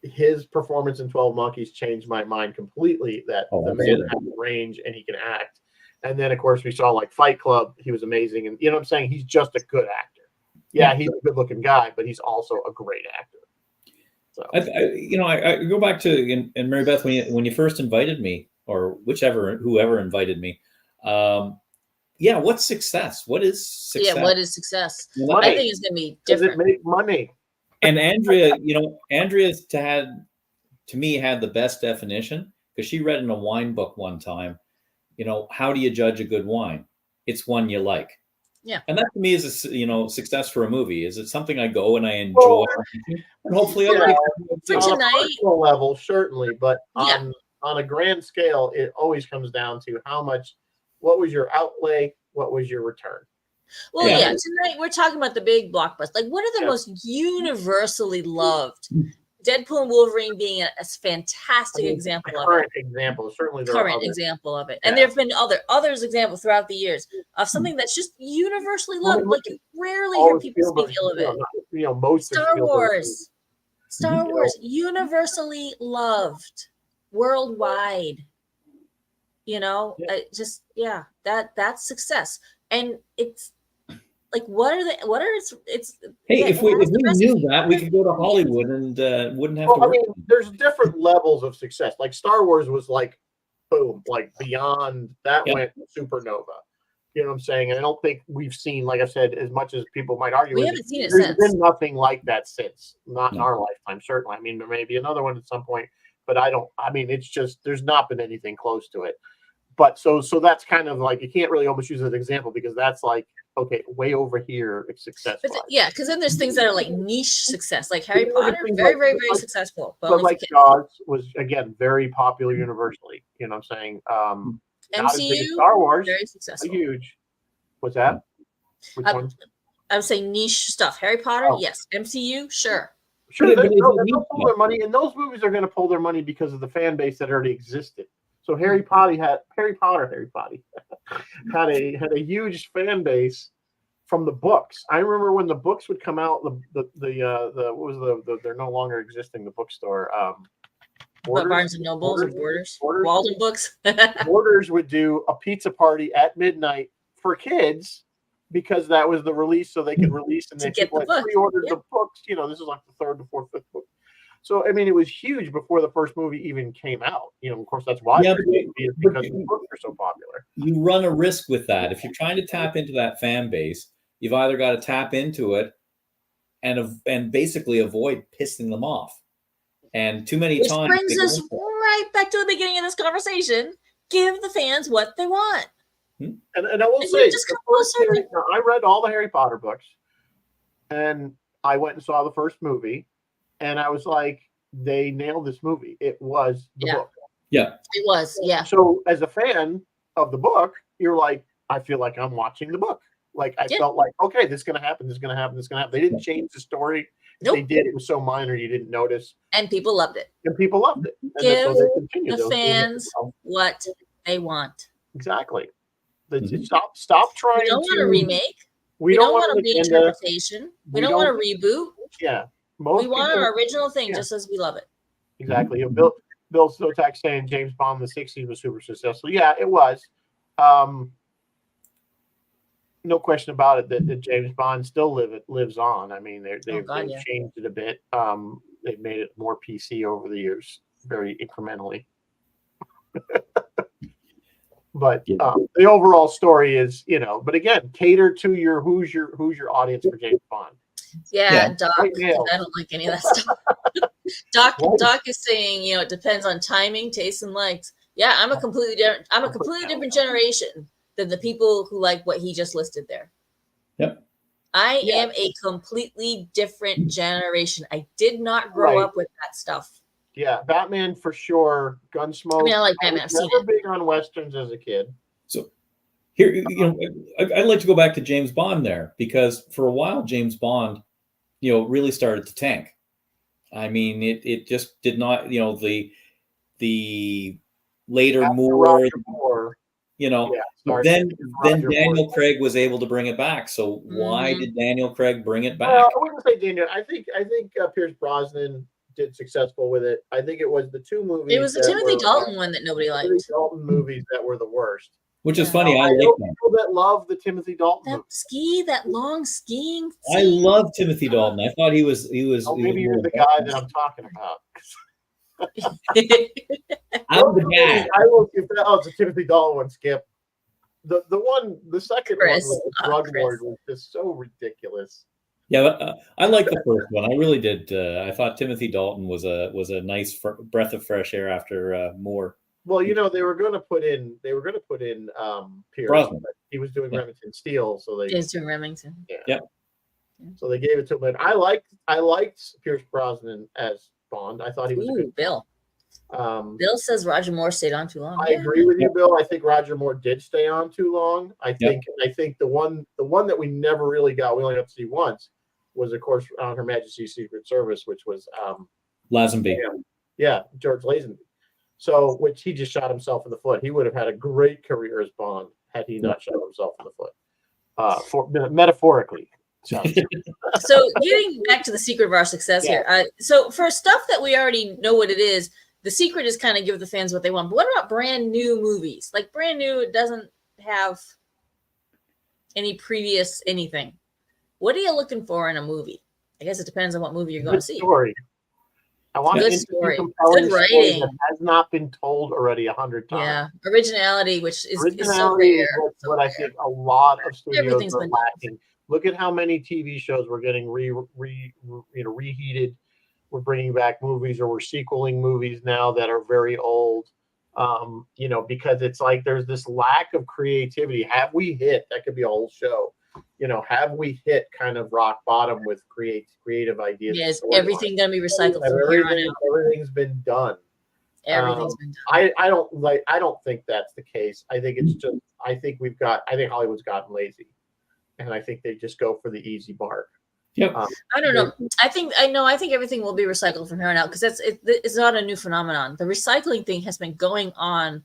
his performance in 12 Monkeys changed my mind completely. That the man has range and he can act. And then of course we saw like Fight Club. He was amazing, and what I'm saying. He's just a good actor. Yeah, he's a good-looking guy, but he's also a great actor. So I go back to and Mary Beth when you first invited me, or whoever invited me. What's success? What is success? Yeah, what is success? Money. I think it's going to be different. Does it make money? And Andrea had the best definition because she read in a wine book one time. How do you judge a good wine? It's one you like. Yeah. And that to me is success for a movie. Is it something I go and I enjoy? And hopefully for on tonight, a personal level, certainly, but on a grand scale, it always comes down to what was your outlay? What was your return? Well, tonight we're talking about the big blockbusters. Like, what are the most universally loved? Deadpool and Wolverine being a fantastic example of it. Current example, certainly there are others. Example of it. And there have been others examples throughout the years of something that's just universally loved. Like, you rarely hear people speak ill of it. Most Star Wars, universally loved worldwide. That's success. And it's like, if we knew that, we could go to Hollywood and wouldn't have to work. There's different levels of success. Like Star Wars was like, boom, like beyond that went supernova. You know what I'm saying? And I don't think we've seen, like I said, as much as people might argue. We haven't seen it since. There's been nothing like that since. Not in our lifetime, certainly. I mean, there may be another one at some point, but it's just, there's not been anything close to it. But so that's kind of like, you can't really almost use it as an example because that's like, okay, way over here, it's successful. Because then there's things that are like niche success, like Harry Potter, very, very, very successful. But like Jaws was, again, very popular universally. You know what I'm saying? Not as big as Star Wars, very successful. Huge. What's that? Which one? I would say niche stuff. Harry Potter, yes. MCU, sure. Sure, they'll pull their money, and those movies are going to pull their money because of the fan base that already existed. So Harry Potter had a huge fan base from the books. I remember when the books would come out. They're no longer existing. The bookstore. Barnes and Nobles or Borders. Walden Books. Borders would do a pizza party at midnight for kids because that was the release, so they could release and then people had pre-ordered the books. This is like the third, the fourth, fifth book. So I mean, it was huge before the first movie even came out. Of course, that's why because the books are so popular. You run a risk with that if you're trying to tap into that fan base. You've either got to tap into it and basically avoid pissing them off. And too many times, which brings us right back to the beginning of this conversation. Give the fans what they want. And I will say, I read all the Harry Potter books, and I went and saw the first movie. And I was like, they nailed this movie. It was the book. Yeah. It was, yeah. So as a fan of the book, you're like, I feel like I'm watching the book. Like, I felt like, okay, this is going to happen, this is going to happen, this is going to happen. They didn't change the story. If they did, it was so minor you didn't notice. And people loved it. And people loved it. And give the fans what they want. Exactly. Stop trying to. We don't want a remake. We don't want a reinterpretation. We don't want a reboot. Yeah. We want our original thing just as we love it. Exactly. Bill Stotak saying James Bond in the 60s was super successful. Yeah, it was. No question about it that James Bond still lives on. I mean, they've changed it a bit. They've made it more PC over the years, very incrementally. But the overall story is, but again, cater to who's your audience for James Bond. Yeah, Doc. I don't like any of that stuff. Doc is saying, it depends on timing, taste, and likes. Yeah, I'm a completely different generation. than the people who like what he just listed there. Yep. I Yeah. am a completely different generation. I did not grow Right. up with that stuff. Yeah, Batman for sure. Gunsmoke. I mean, I like Batman. I've was seen never it. big on westerns as a kid. So here, I'd like to go back to James Bond there, because for a while James Bond, really started to tank. I mean, it just did not, the later After Moore, Roger Moore, yeah. started Then to Roger Daniel Moore. Craig was able to bring it back. So why Mhm. did Daniel Craig bring it Well, back? I wouldn't say Daniel. I think Pierce Brosnan did successful with it. I think it was the two movies. It was the that Timothy were, Dalton one that nobody Timothy liked. Dalton movies that were the worst. Which is Yeah. funny. Now, I I like know them. people that love the Timothy Dalton movies. That long skiing. I scene. love Timothy Dalton. I thought he was. Oh, maybe you're the guy that I'm talking about. I'm the guy. I will give that. Oh, it's a Timothy Dalton one. Skip. The second Chris. one with the Oh, drug Chris. lord was just so ridiculous. Yeah, I like the first one. I really did. I thought Timothy Dalton was a nice breath of fresh air after Moore. Well, they were going to put in Pierce, Brosnan. but he was doing Yeah. Remington Steele, so they James Remington. so they gave it to him. And I liked Pierce Brosnan as Bond. I thought he was a Ooh, good. Bill. Bill says Roger Moore stayed on too long. I agree with you, Bill. I think Roger Moore did stay on too long. I think the one that we never really got, we only got to see once, was of course on Her Majesty's Secret Service, which was Lazenby. George Lazenby. So, which he just shot himself in the foot. He would have had a great career as Bond had he not shot himself in the foot. Metaphorically. So, So getting back to the secret of our success here. So for stuff that we already know what it is, the secret is kind of give the fans what they want. But what about brand new movies? Like brand new, it doesn't have any previous anything. What are you looking for in a movie? I guess it depends on what movie you're going good to see. story. I want Good an story. compelling Good story writing. that has not been told already 100 times. Yeah, originality, which is so Originality rare. is what I think a lot of studios Everything's are been done. lacking. Look at how many TV shows we're getting reheated. We're bringing back movies, or we're sequeling movies now that are very old. Because it's like there's this lack of creativity. Have we hit? That could be a whole show. Have we hit kind of rock bottom with creative ideas? Yeah, is everything going to be recycled from here on out? Everything's been done. Everything's been done. I don't think that's the case. I think it's just I think Hollywood's gotten lazy, and I think they just go for the easy mark. Yep. I don't know. I think everything will be recycled from here on out, because it's not a new phenomenon. The recycling thing has been going on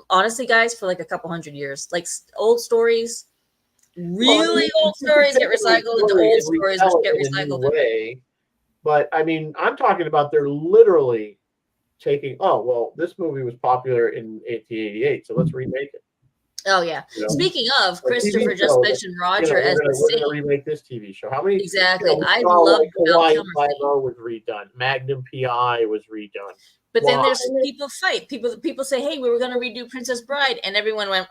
honestly, guys, for like a couple hundred years. Like old stories, old stories get recycled into old stories, which get recycled. Way. But I mean, I'm talking about they're literally taking, this movie was popular in 1888, so let's remake it. Oh yeah. Speaking of, Christopher TV just show, mentioned Roger as the we're gonna Sage. remake this TV show. How many? Exactly. I love Hawaii Val Kilmer. Five-0 was redone. Magnum PI was redone. But then Why? there's people fight. People say, "Hey, we were going to redo Princess Bride," and everyone went,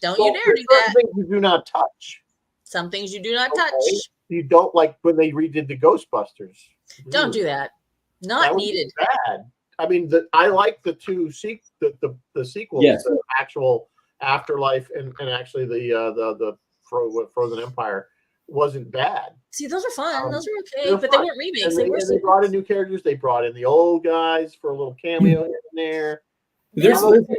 "Don't you dare do Certain that." things you do not touch. Some things you do not Okay. touch. You don't, like when they redid the Ghostbusters. Don't do that. Not That was needed. bad. I mean, I like the two the sequels, Yes. the actual Afterlife and actually the Frozen Empire wasn't bad. See, those are fun. Those are okay, they're but fun. they weren't remakes. And They they, were and they brought in new characters. They brought in the old guys for a little cameo here and there. There's I'm okay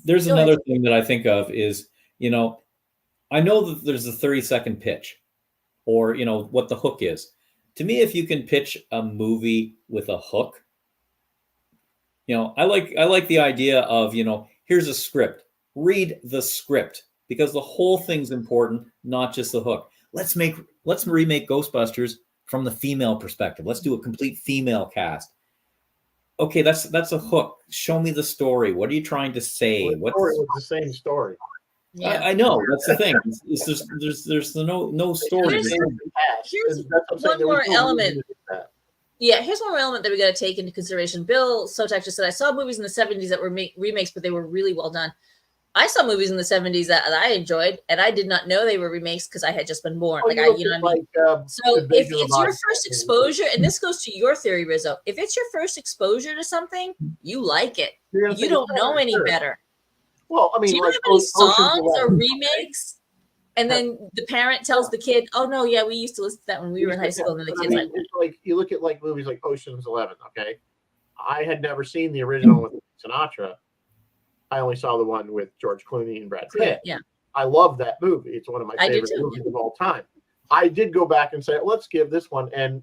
with Go another thing that I think of is, I know that there's a 30-second pitch, or what the hook is. To me, if you can pitch a movie with a hook, I like the idea of, here's a script. Read the script, because the whole thing's important, not just the hook. Let's remake Ghostbusters from the female perspective. Let's do a complete female cast. Okay, that's a hook. Show me the story. What are you trying to say? The story was the same story. Yeah. I know, that's the thing. There's no story. Here's one more element. Yeah, here's one more element that we got to take into consideration. Bill Sotak just said, I saw movies in the 70s that were remakes, but they were really well done. I saw movies in the 70s that I enjoyed, and I did not know they were remakes because I had just been born. So if it's your first exposure, and this goes to your theory, Rizzo, if it's your first exposure to something, you like it. You don't know any better. Well, I mean, Do you like have any Ocean's songs or 11. remakes? And then the parent tells the kid, "Oh no, yeah, we used to listen to that when we were in high school." And then the But I kid's mean, like, it's like you look at like movies like Ocean's 11. Okay, I had never seen the original with Sinatra. I only saw the one with George Clooney and Brad Pitt. "Yeah, I love that movie. It's one of my I do favorite too, movies of all time. I did go back and say, let's give this one. And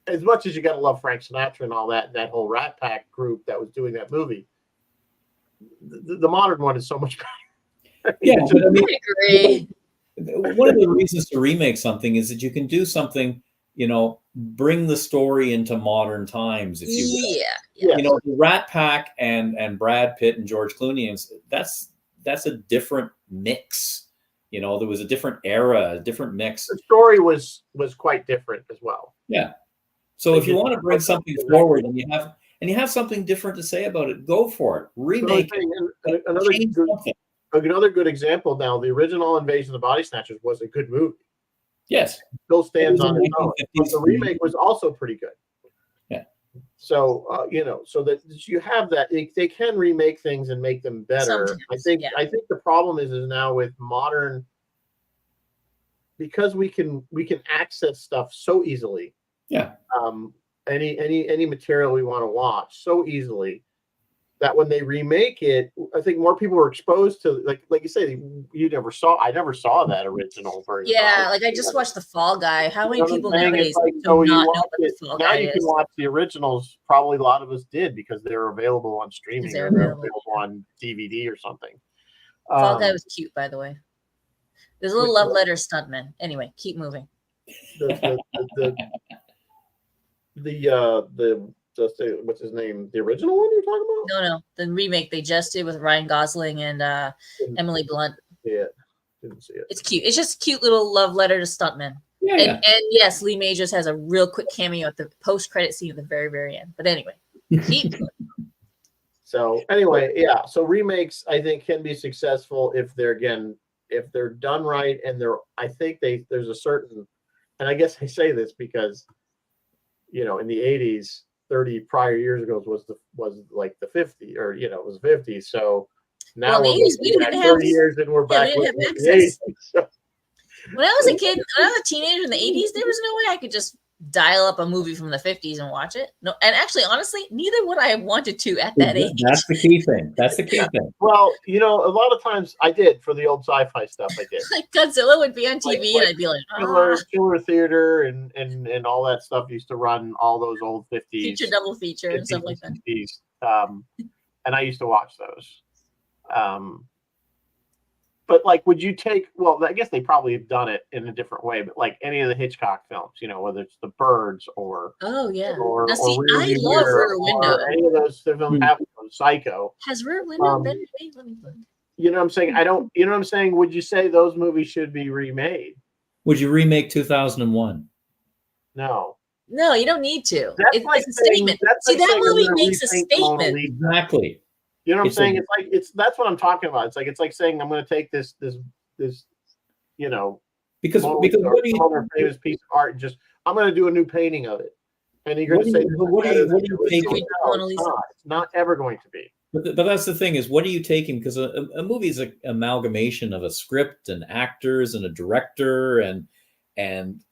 as much as you got to love Frank Sinatra and all that, that whole Rat Pack group that was doing that movie, the modern one is so much better. Yeah, but I mean, I agree." one of the reasons to remake something is that you can do something, bring the story into modern times, if you will. Yeah, Yes. The Rat Pack and Brad Pitt and George Clooney, and that's a different mix. There was a different era, a different mix. The story was quite different as well. Yeah. So if you want to bring something forward and you have something different to say about it, go for it. Remake it. Another good example now, the original Invasion of the Body Snatchers was a good movie. Yes. Still stands on its own. But the remake was also pretty good. Yeah. So so that you have that, they can remake things and make them better. Sometimes, I think the problem is now with modern, because we can access stuff so easily. Yeah. Any material we want to watch so easily, that when they remake it, I think more people are exposed to, like you say, I never saw that original version. yeah. Like I just watched The Fall Guy. How many people nowadays do so not know what The Fall now Guy you can is? watch the originals. Probably a lot of us did, because they're available on streaming, They're or they're available. available on DVD or something. Fall Guy was cute, by the way. There's a little Which love one? letter stuntman. Anyway, keep moving. What's his name? The original one you're talking about? No, the remake they just did with Ryan Gosling and Emily Blunt. Yeah, didn't see it. It's cute. It's just a cute little love letter to stuntmen. Yeah, And yes, Lee Majors has a real quick cameo at the post-credit scene at the very, very end. But anyway, keep moving. So anyway, yeah. So remakes, I think, can be successful if they're done right, and I think there's a certain, and I guess I say this because, in the 80s, 30 prior years ago was like the 50, or it was 50. So now Well, in the 80s, we didn't have 30 years, and we're back. we didn't have with the access. 80s, so. When I was a kid, when I was a teenager in the 80s, there was no way I could just dial up a movie from the 50s and watch it. No, and actually, honestly, neither would I have wanted to at that age. That's the key thing. Well, a lot of times I did for the old sci-fi stuff. I did. Like Godzilla would be on TV, and I'd be like, Killer Theater and all that stuff used to run all those old 50s feature, double feature, and stuff like that. 60s, and I used to watch those. But like, would you take? Well, I guess they probably have done it in a different way. But like any of the Hitchcock films, whether it's The Birds or Oh yeah. or, Now see, or I Rear View love Mirror, Rear Window. or any of those films have Psycho. Has Rear Window been remade? Let me look. You know what I'm saying? I don't. You know what I'm saying? Would you say those movies should be remade? Would you remake 2001? No. No, you don't need to. That's It's like a saying- statement. that's See, like that saying I'm movie gonna makes a rethink Mona statement. Lisa. Exactly. You know what I'm It's saying? That's what I'm talking about. It's like saying I'm going to take this Because Mona because Lisa or what do some other you famous piece of art, and just I'm going to do a new painting of it, and you're going What to do say you- what do you- what do you take it? No, it's not ever going to be. But that's the thing, is what are you taking? Because a movie is an amalgamation of a script and actors and a director and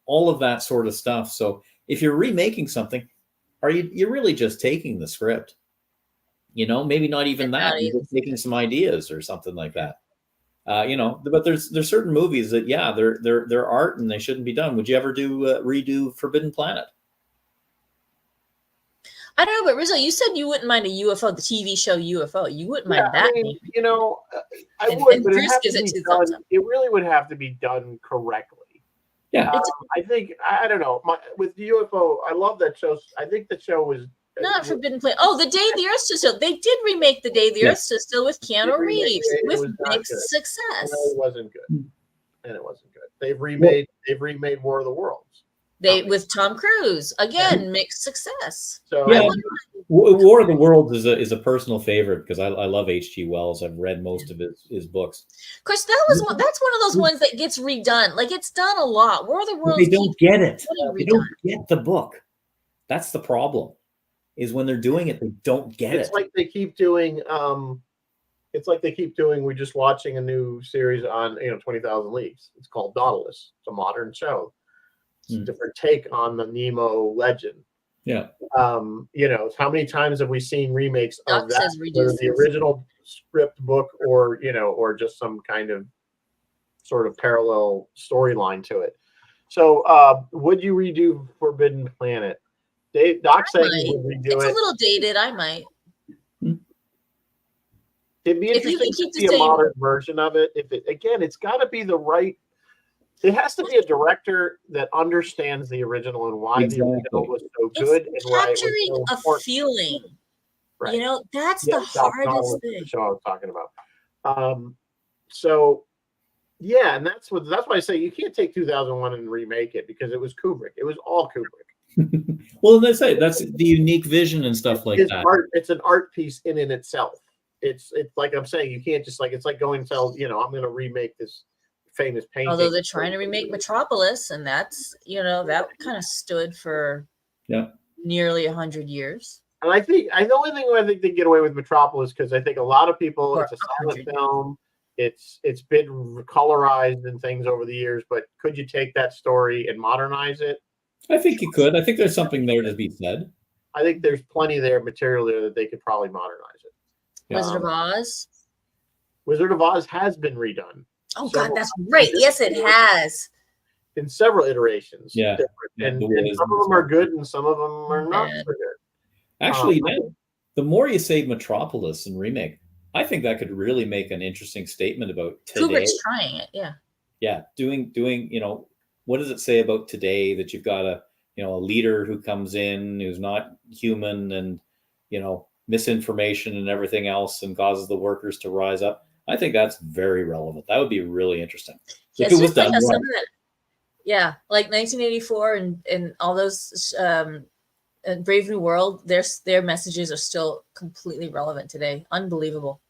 all of that sort of stuff. So if you're remaking something, you're really just taking the script? Maybe not even that. Not You're just taking some ideas or something like that. But there's certain movies that they're art and they shouldn't be done. Would you ever redo Forbidden Planet? I don't know, but Rizzo, you said you wouldn't mind a UFO, the TV show UFO. You wouldn't mind that. I mean, I And- would, and but it Bruce has gives to it be 2 thumbs done. It really would have to be done correctly. Yeah. I think I don't know. With the UFO, I love that show. I think the show was Not Forbidden Planet. Oh, The Day the Earth Stood Still. They did remake The Day the Earth Stood Still with Keanu They remade Reeves it. It with was not mixed good. success. It wasn't good, and it wasn't good. They've remade War of the Worlds. They with Tom Cruise again, mixed success. So Yeah. War of the Worlds is a personal favorite because I love H.G. Wells. I've read most of his books. Of course, that's one of those ones that gets redone. Like it's done a lot. War of the But Worlds. they don't get it. getting They redone. don't get the book. That's the problem. Is when they're doing it, they don't get it's it. like they keep doing It's like they keep doing. We're just watching a new series on 20,000 Leagues. It's called Nautilus. It's a modern show. It's a different take on the Nemo legend. Yeah. How many times have we seen remakes of Doc says that, reduce whether the this. original script book or just some kind of sort of parallel storyline to it? So, would you redo Forbidden Planet? Doc saying he would redo It's it. a little dated. I might. It'd be If you interesting can keep to the see a same- modern version of it. It's got to be the right. It has to be a director that understands the original and why the original was so good and why it was Capturing so a important. feeling. Right. That's Yeah, the Doc hardest Nautilus is thing. the show I was talking about. So yeah, and that's why I say you can't take 2001 and remake it because it was Kubrick. It was all Kubrick. Well, that's the unique vision and stuff like that. It's an art piece in itself. It's like I'm saying, you can't just it's like going to tell, I'm going to remake this famous painting. Although they're trying to remake Metropolis, and that's that kind of stood for nearly 100 years. And I think the only thing I think they get away with Metropolis because I think a lot of people Or it's a silent 100 film. It's been colorized and things over the years, but could you take that story and modernize it? I think you could. I think there's something there to be said. I think there's plenty material there that they could probably modernize it. Wizard of Oz. Wizard of Oz has been redone. Oh God, that's right. Yes, it has. In several iterations. Yeah. And some of them are good and some of them are not so good. Actually, the more you say Metropolis and remake, I think that could really make an interesting statement about today. Kubrick's trying it, yeah. Yeah, doing what does it say about today that you've got a leader who comes in who's not human and misinformation and everything else and causes the workers to rise up. I think that's very relevant. That would be really interesting. If it was done right. Like 1984 and all those Brave New World, their messages are still completely relevant today. Unbelievable.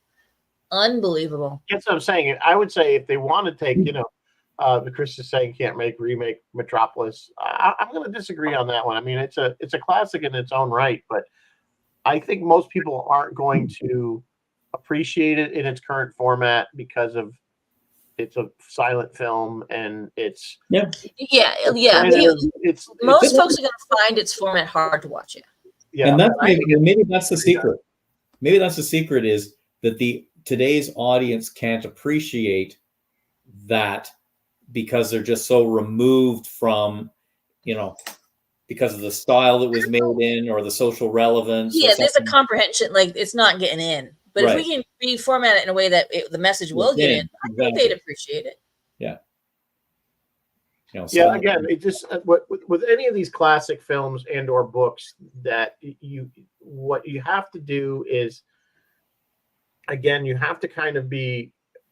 That's what I'm saying. I would say if they want to take, the Chris is saying can't remake Metropolis. I'm going to disagree on that one. I mean, it's a classic in its own right, but I think most people aren't going to appreciate it in its current format because of it's a silent film and it's most folks are going to find its format hard to watch it. Yeah, and that's maybe that's the secret. Maybe that's the secret is that today's audience can't appreciate that because they're just so removed from, because of the style that was made in or the social relevance. Yeah, there's a comprehension, like it's not getting in. But if we can reformat it in a way that the message will get in, I think they'd appreciate it. Yeah. Again, it just with any of these classic films and or books that what you have to do is, again, you have to kind of be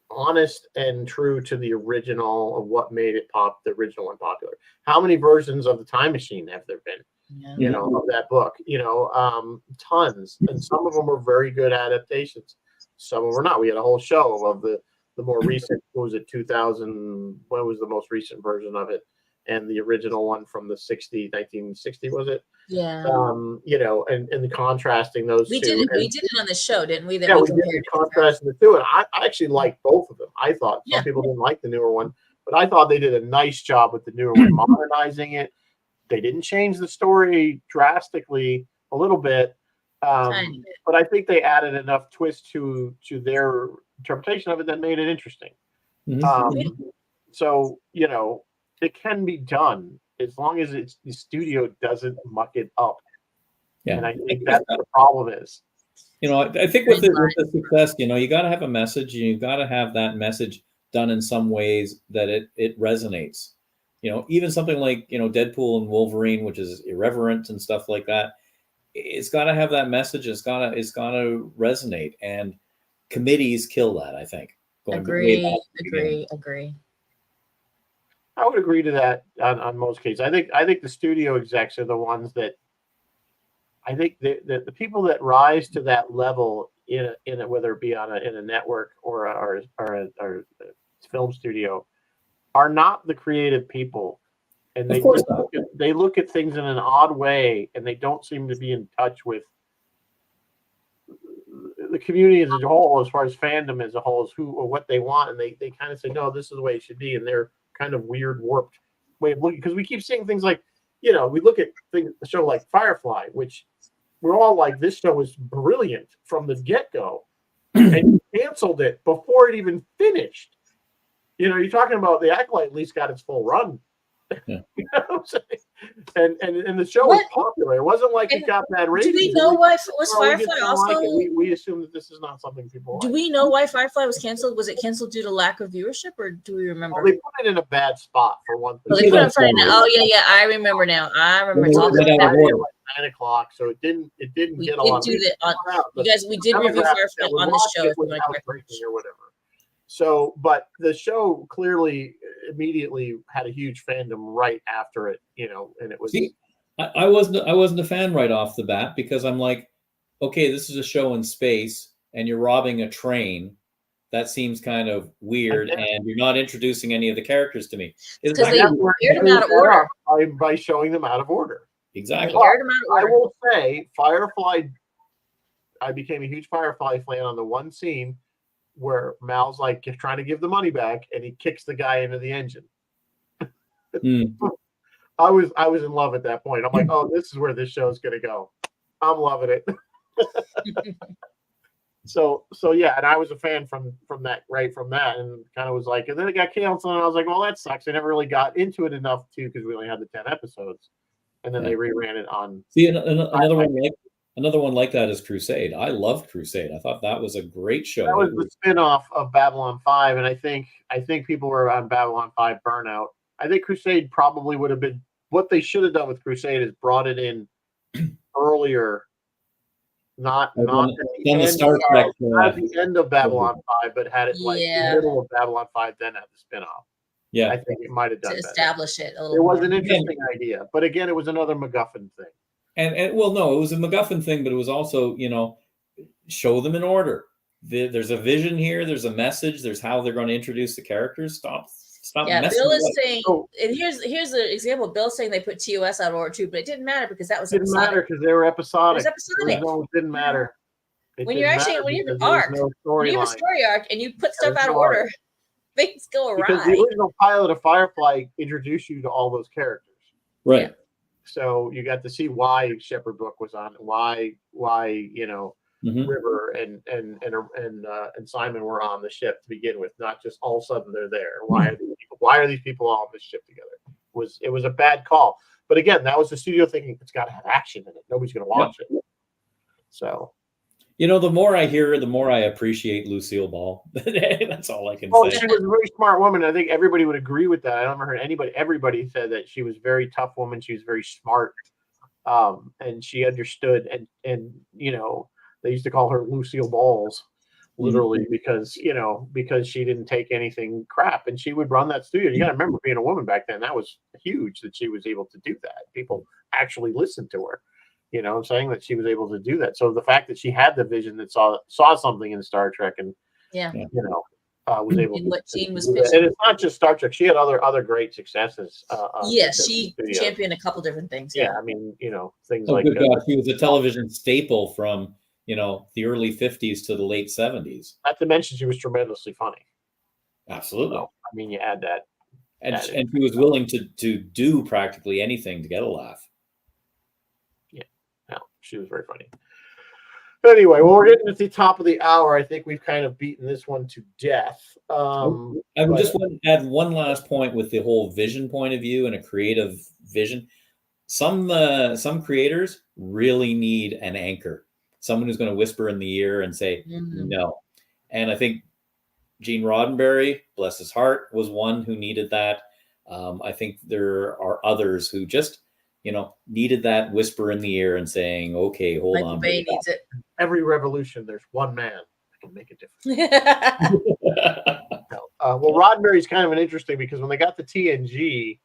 honest and true to the original of what made it the original one popular. How many versions of the Time Machine have there been? Yeah. Of that book, tons, and some of them were very good adaptations. Some of them were not. We had a whole show of the more recent. What was it? 2000. When was the most recent version of it? And the original one from the 1960 was it? Yeah. And the contrasting those we two. We did it on the show, didn't we? We did contrasting the two, and I actually liked both of them. I thought some people didn't like the newer one, but I thought they did a nice job with the newer one, modernizing it. They didn't change the story drastically, a little bit, but I think they added enough twist to their interpretation of it that made it interesting. Mm-hmm. So it can be done as long as the studio doesn't muck it up. Yeah, and I think that's what the problem is. I think with the success, you got to have a message, and you've got to have that message done in some ways that it resonates. Even something like, Deadpool and Wolverine, which is irreverent and stuff like that, it's got to have that message. It's got to resonate, and committees kill that, I think. Agree. I would agree to that on most cases. I think the studio execs are the ones that I think the people that rise to that level in a whether it be in a network or a film studio are not the creative people, and they look at things in an odd way, and they don't seem to be in touch with the community as a whole, as far as fandom as a whole, is who or what they want, and they kind of say, no, this is the way it should be, and they're kind of weird, warped way of looking, because we keep seeing things like, we look at things, a show like Firefly, which we're all like, this show is brilliant from the get-go, and you canceled it before it even finished. You're talking about the Acolyte at least got its full run. Yeah. You know what I'm saying? And the show was popular. It wasn't like it got bad ratings. Do we know why was Firefly also? We assume that this is not something people. Do we know why Firefly was canceled? Was it canceled due to lack of viewership, or do we remember? Well, they put it in a bad spot for one thing. Well, they put it in front of it. Oh yeah, I remember now. I remember talking about it at like 9:00, so it didn't we get a lot. You guys, we did review Firefly on this show. Or whatever. So, but the show clearly immediately had a huge fandom right after it, and it was. See, I wasn't a fan right off the bat, because I'm like, okay, this is a show in space, and you're robbing a train. That seems kind of weird, and you're not introducing any of the characters to me. Because they aired them out of order. By showing them out of order. Exactly. I will say, Firefly. I became a huge Firefly fan on the one scene where Mal's like trying to give the money back, and he kicks the guy into the engine. I was in love at that point. I'm like, oh, this is where this show is gonna go. I'm loving it. So yeah, and I was a fan from that, and kind of was like, and then it got canceled, and I was like, well, that sucks. I never really got into it enough because we only had the 10 episodes, and then they reran it on. See, another one like that is Crusade. I loved Crusade. I thought that was a great show. That was the spinoff of Babylon 5, and I think people were on Babylon 5 burnout. I think Crusade probably would have been what they should have done with Crusade is brought it in earlier, not at the end of Babylon 5, but had it like in the middle of Babylon 5, then had the spinoff. Yeah, I think it might have done to establish it a little. It was an interesting idea, but again, it was another MacGuffin thing. And well, no, it was a MacGuffin thing, but it was also, show them in order. There's a vision here. There's a message. There's how they're going to introduce the characters. Stop. Yeah, Bill is saying, and here's the example. Bill's saying they put TOS out of order too, but it didn't matter because that was didn't matter because they were episodic. It was episodic. It didn't matter. When you have an arc, when you have a story arc, and you put stuff out of order, things go awry. Because the original pilot of Firefly introduced you to all those characters, right? Yeah. So you got to see why Shepherd Book was on, why River and Simon were on the ship to begin with, not just all of a sudden they're there. Why are these people all on this ship together? It was a bad call. But again, that was the studio thinking it's got to have action in it. Nobody's going to watch it. So, the more I hear, the more I appreciate Lucille Ball. That's all I can say. She was a very smart woman. I think everybody would agree with that. I don't heard everybody said that she was a very tough woman. She was very smart. And she understood, and they used to call her Lucille Balls, literally, because she didn't take anything crap, and she would run that studio. You got to remember, being a woman back then, that was huge that she was able to do that. People actually listened to her. I'm saying that she was able to do that. So the fact that she had the vision that saw something in Star Trek, and was able. What Gene was pitching. And it's not just Star Trek. She had other great successes. She championed a couple different things. Yeah, I mean, things like. God, she was a television staple from the early 50s to the late 70s. Not to mention, she was tremendously funny. Absolutely. So, I mean, you add that. And she was willing to do practically anything to get a laugh. Yeah, no, she was very funny. Anyway, well, we're getting to the top of the hour. I think we've kind of beaten this one to death. I would just want to add one last point with the whole vision point of view and a creative vision. Some creators really need an anchor, someone who's going to whisper in the ear and say, no. And I think Gene Roddenberry, bless his heart, was one who needed that. I think there are others who just, needed that whisper in the ear and saying, okay, hold on. Bay needs it. Every revolution, there's one man that can make a difference. Well, Roddenberry's kind of an interesting, because when they got the TNG,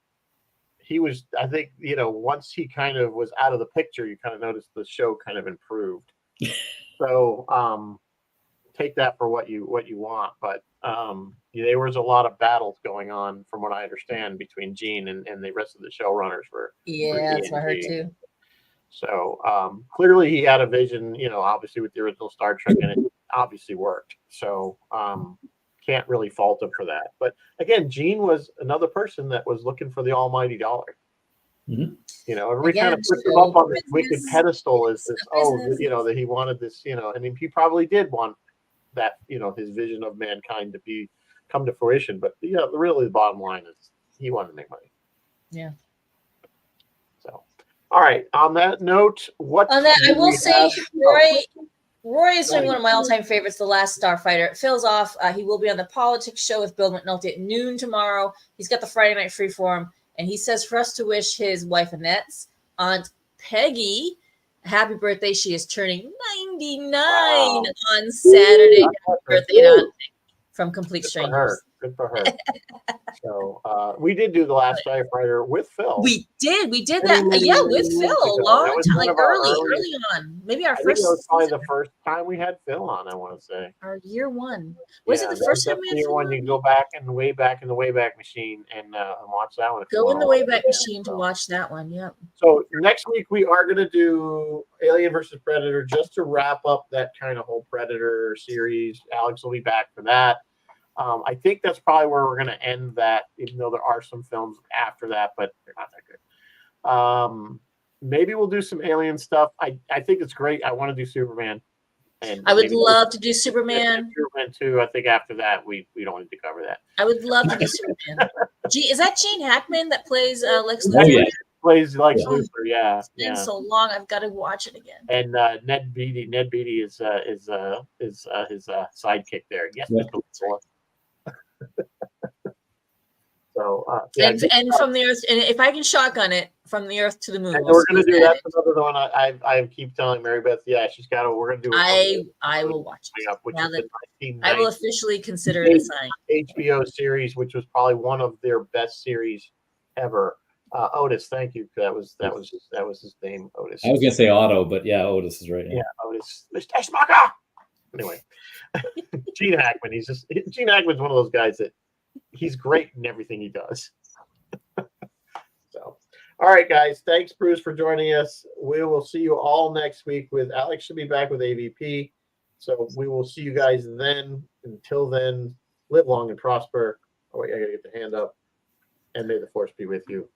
he was, I think, once he kind of was out of the picture, you kind of noticed the show kind of improved. So take that for what you want, but there was a lot of battles going on, from what I understand, between Gene and the rest of the showrunners for that's what I heard too. So clearly he had a vision, obviously with the original Star Trek, and obviously worked. So can't really fault him for that. But again, Gene was another person that was looking for the almighty dollar. Mhm. You know, everybody kind of Again, puts him up on this business. wicked pedestal as this, Business. you know, that he wanted this, you know, I mean, he probably did want that, you know, his vision of mankind to come to fruition. But you know, really the bottom line is he wanted to make money. Yeah. So, all right. On that note, what On that, I do will we say, have? Roy is doing one of my all-time favorites, The Last Starfighter. Phil's off. He will be on the Politics Show with Bill McNulty at noon tomorrow. He's got the Friday Night Freeform, and he says for us to wish his wife Annette's Aunt Peggy a happy birthday. She is turning 99 on Saturday. Happy birthday to Aunt Peggy from Complete Strangers. Good for her. So we did do The Last Starfighter with Phil. We did that. Yeah, with Phil a long time, like early on. Maybe our first. That was probably the first time we had Phil on. I want to say our year one. Was it the that first time we had year Phil one? on? You can go back in the Wayback Machine and watch that one. Go in the Wayback Machine to watch that one. Yep. So next week we are going to do Alien versus Predator just to wrap up that kind of whole Predator series. Alex will be back for that. I think that's probably where we're going to end that, even though there are some films after that, but they're not that good. Maybe we'll do some Alien stuff. I think it's great. I want to do Superman. And I would love to do Superman. Superman 2. I think after that, we don't need to cover that. I would love to do Superman. Is that Gene Hackman that plays Lex Luthor? Oh, yeah. Plays Lex Luthor, yeah. It's been so long, I've got to watch it again. And Ned Beatty is his sidekick there. Yes, Yeah. Mr. Luthor. So and from the Earth, and if I can shotgun it from the Earth to the moon, we're gonna do that. Another one I keep telling Mary Beth. Yeah, she's got to. We're gonna do. I will watch it. Which Now is that I will officially consider it a sign. HBO series, which was probably one of their best series ever. Otis, thank you. That was his name, Otis. I was gonna say Otto, but yeah, Otis is right. Yeah, Otis. Mr. Smucker. Anyway, Gene Hackman. Gene Hackman's one of those guys that he's great in everything he does. So, all right, guys. Thanks, Bruce, for joining us. We will see you all next week. With Alex should be back with AVP. So we will see you guys then. Until then, live long and prosper. Oh wait, I gotta get the hand up. And may the force be with you.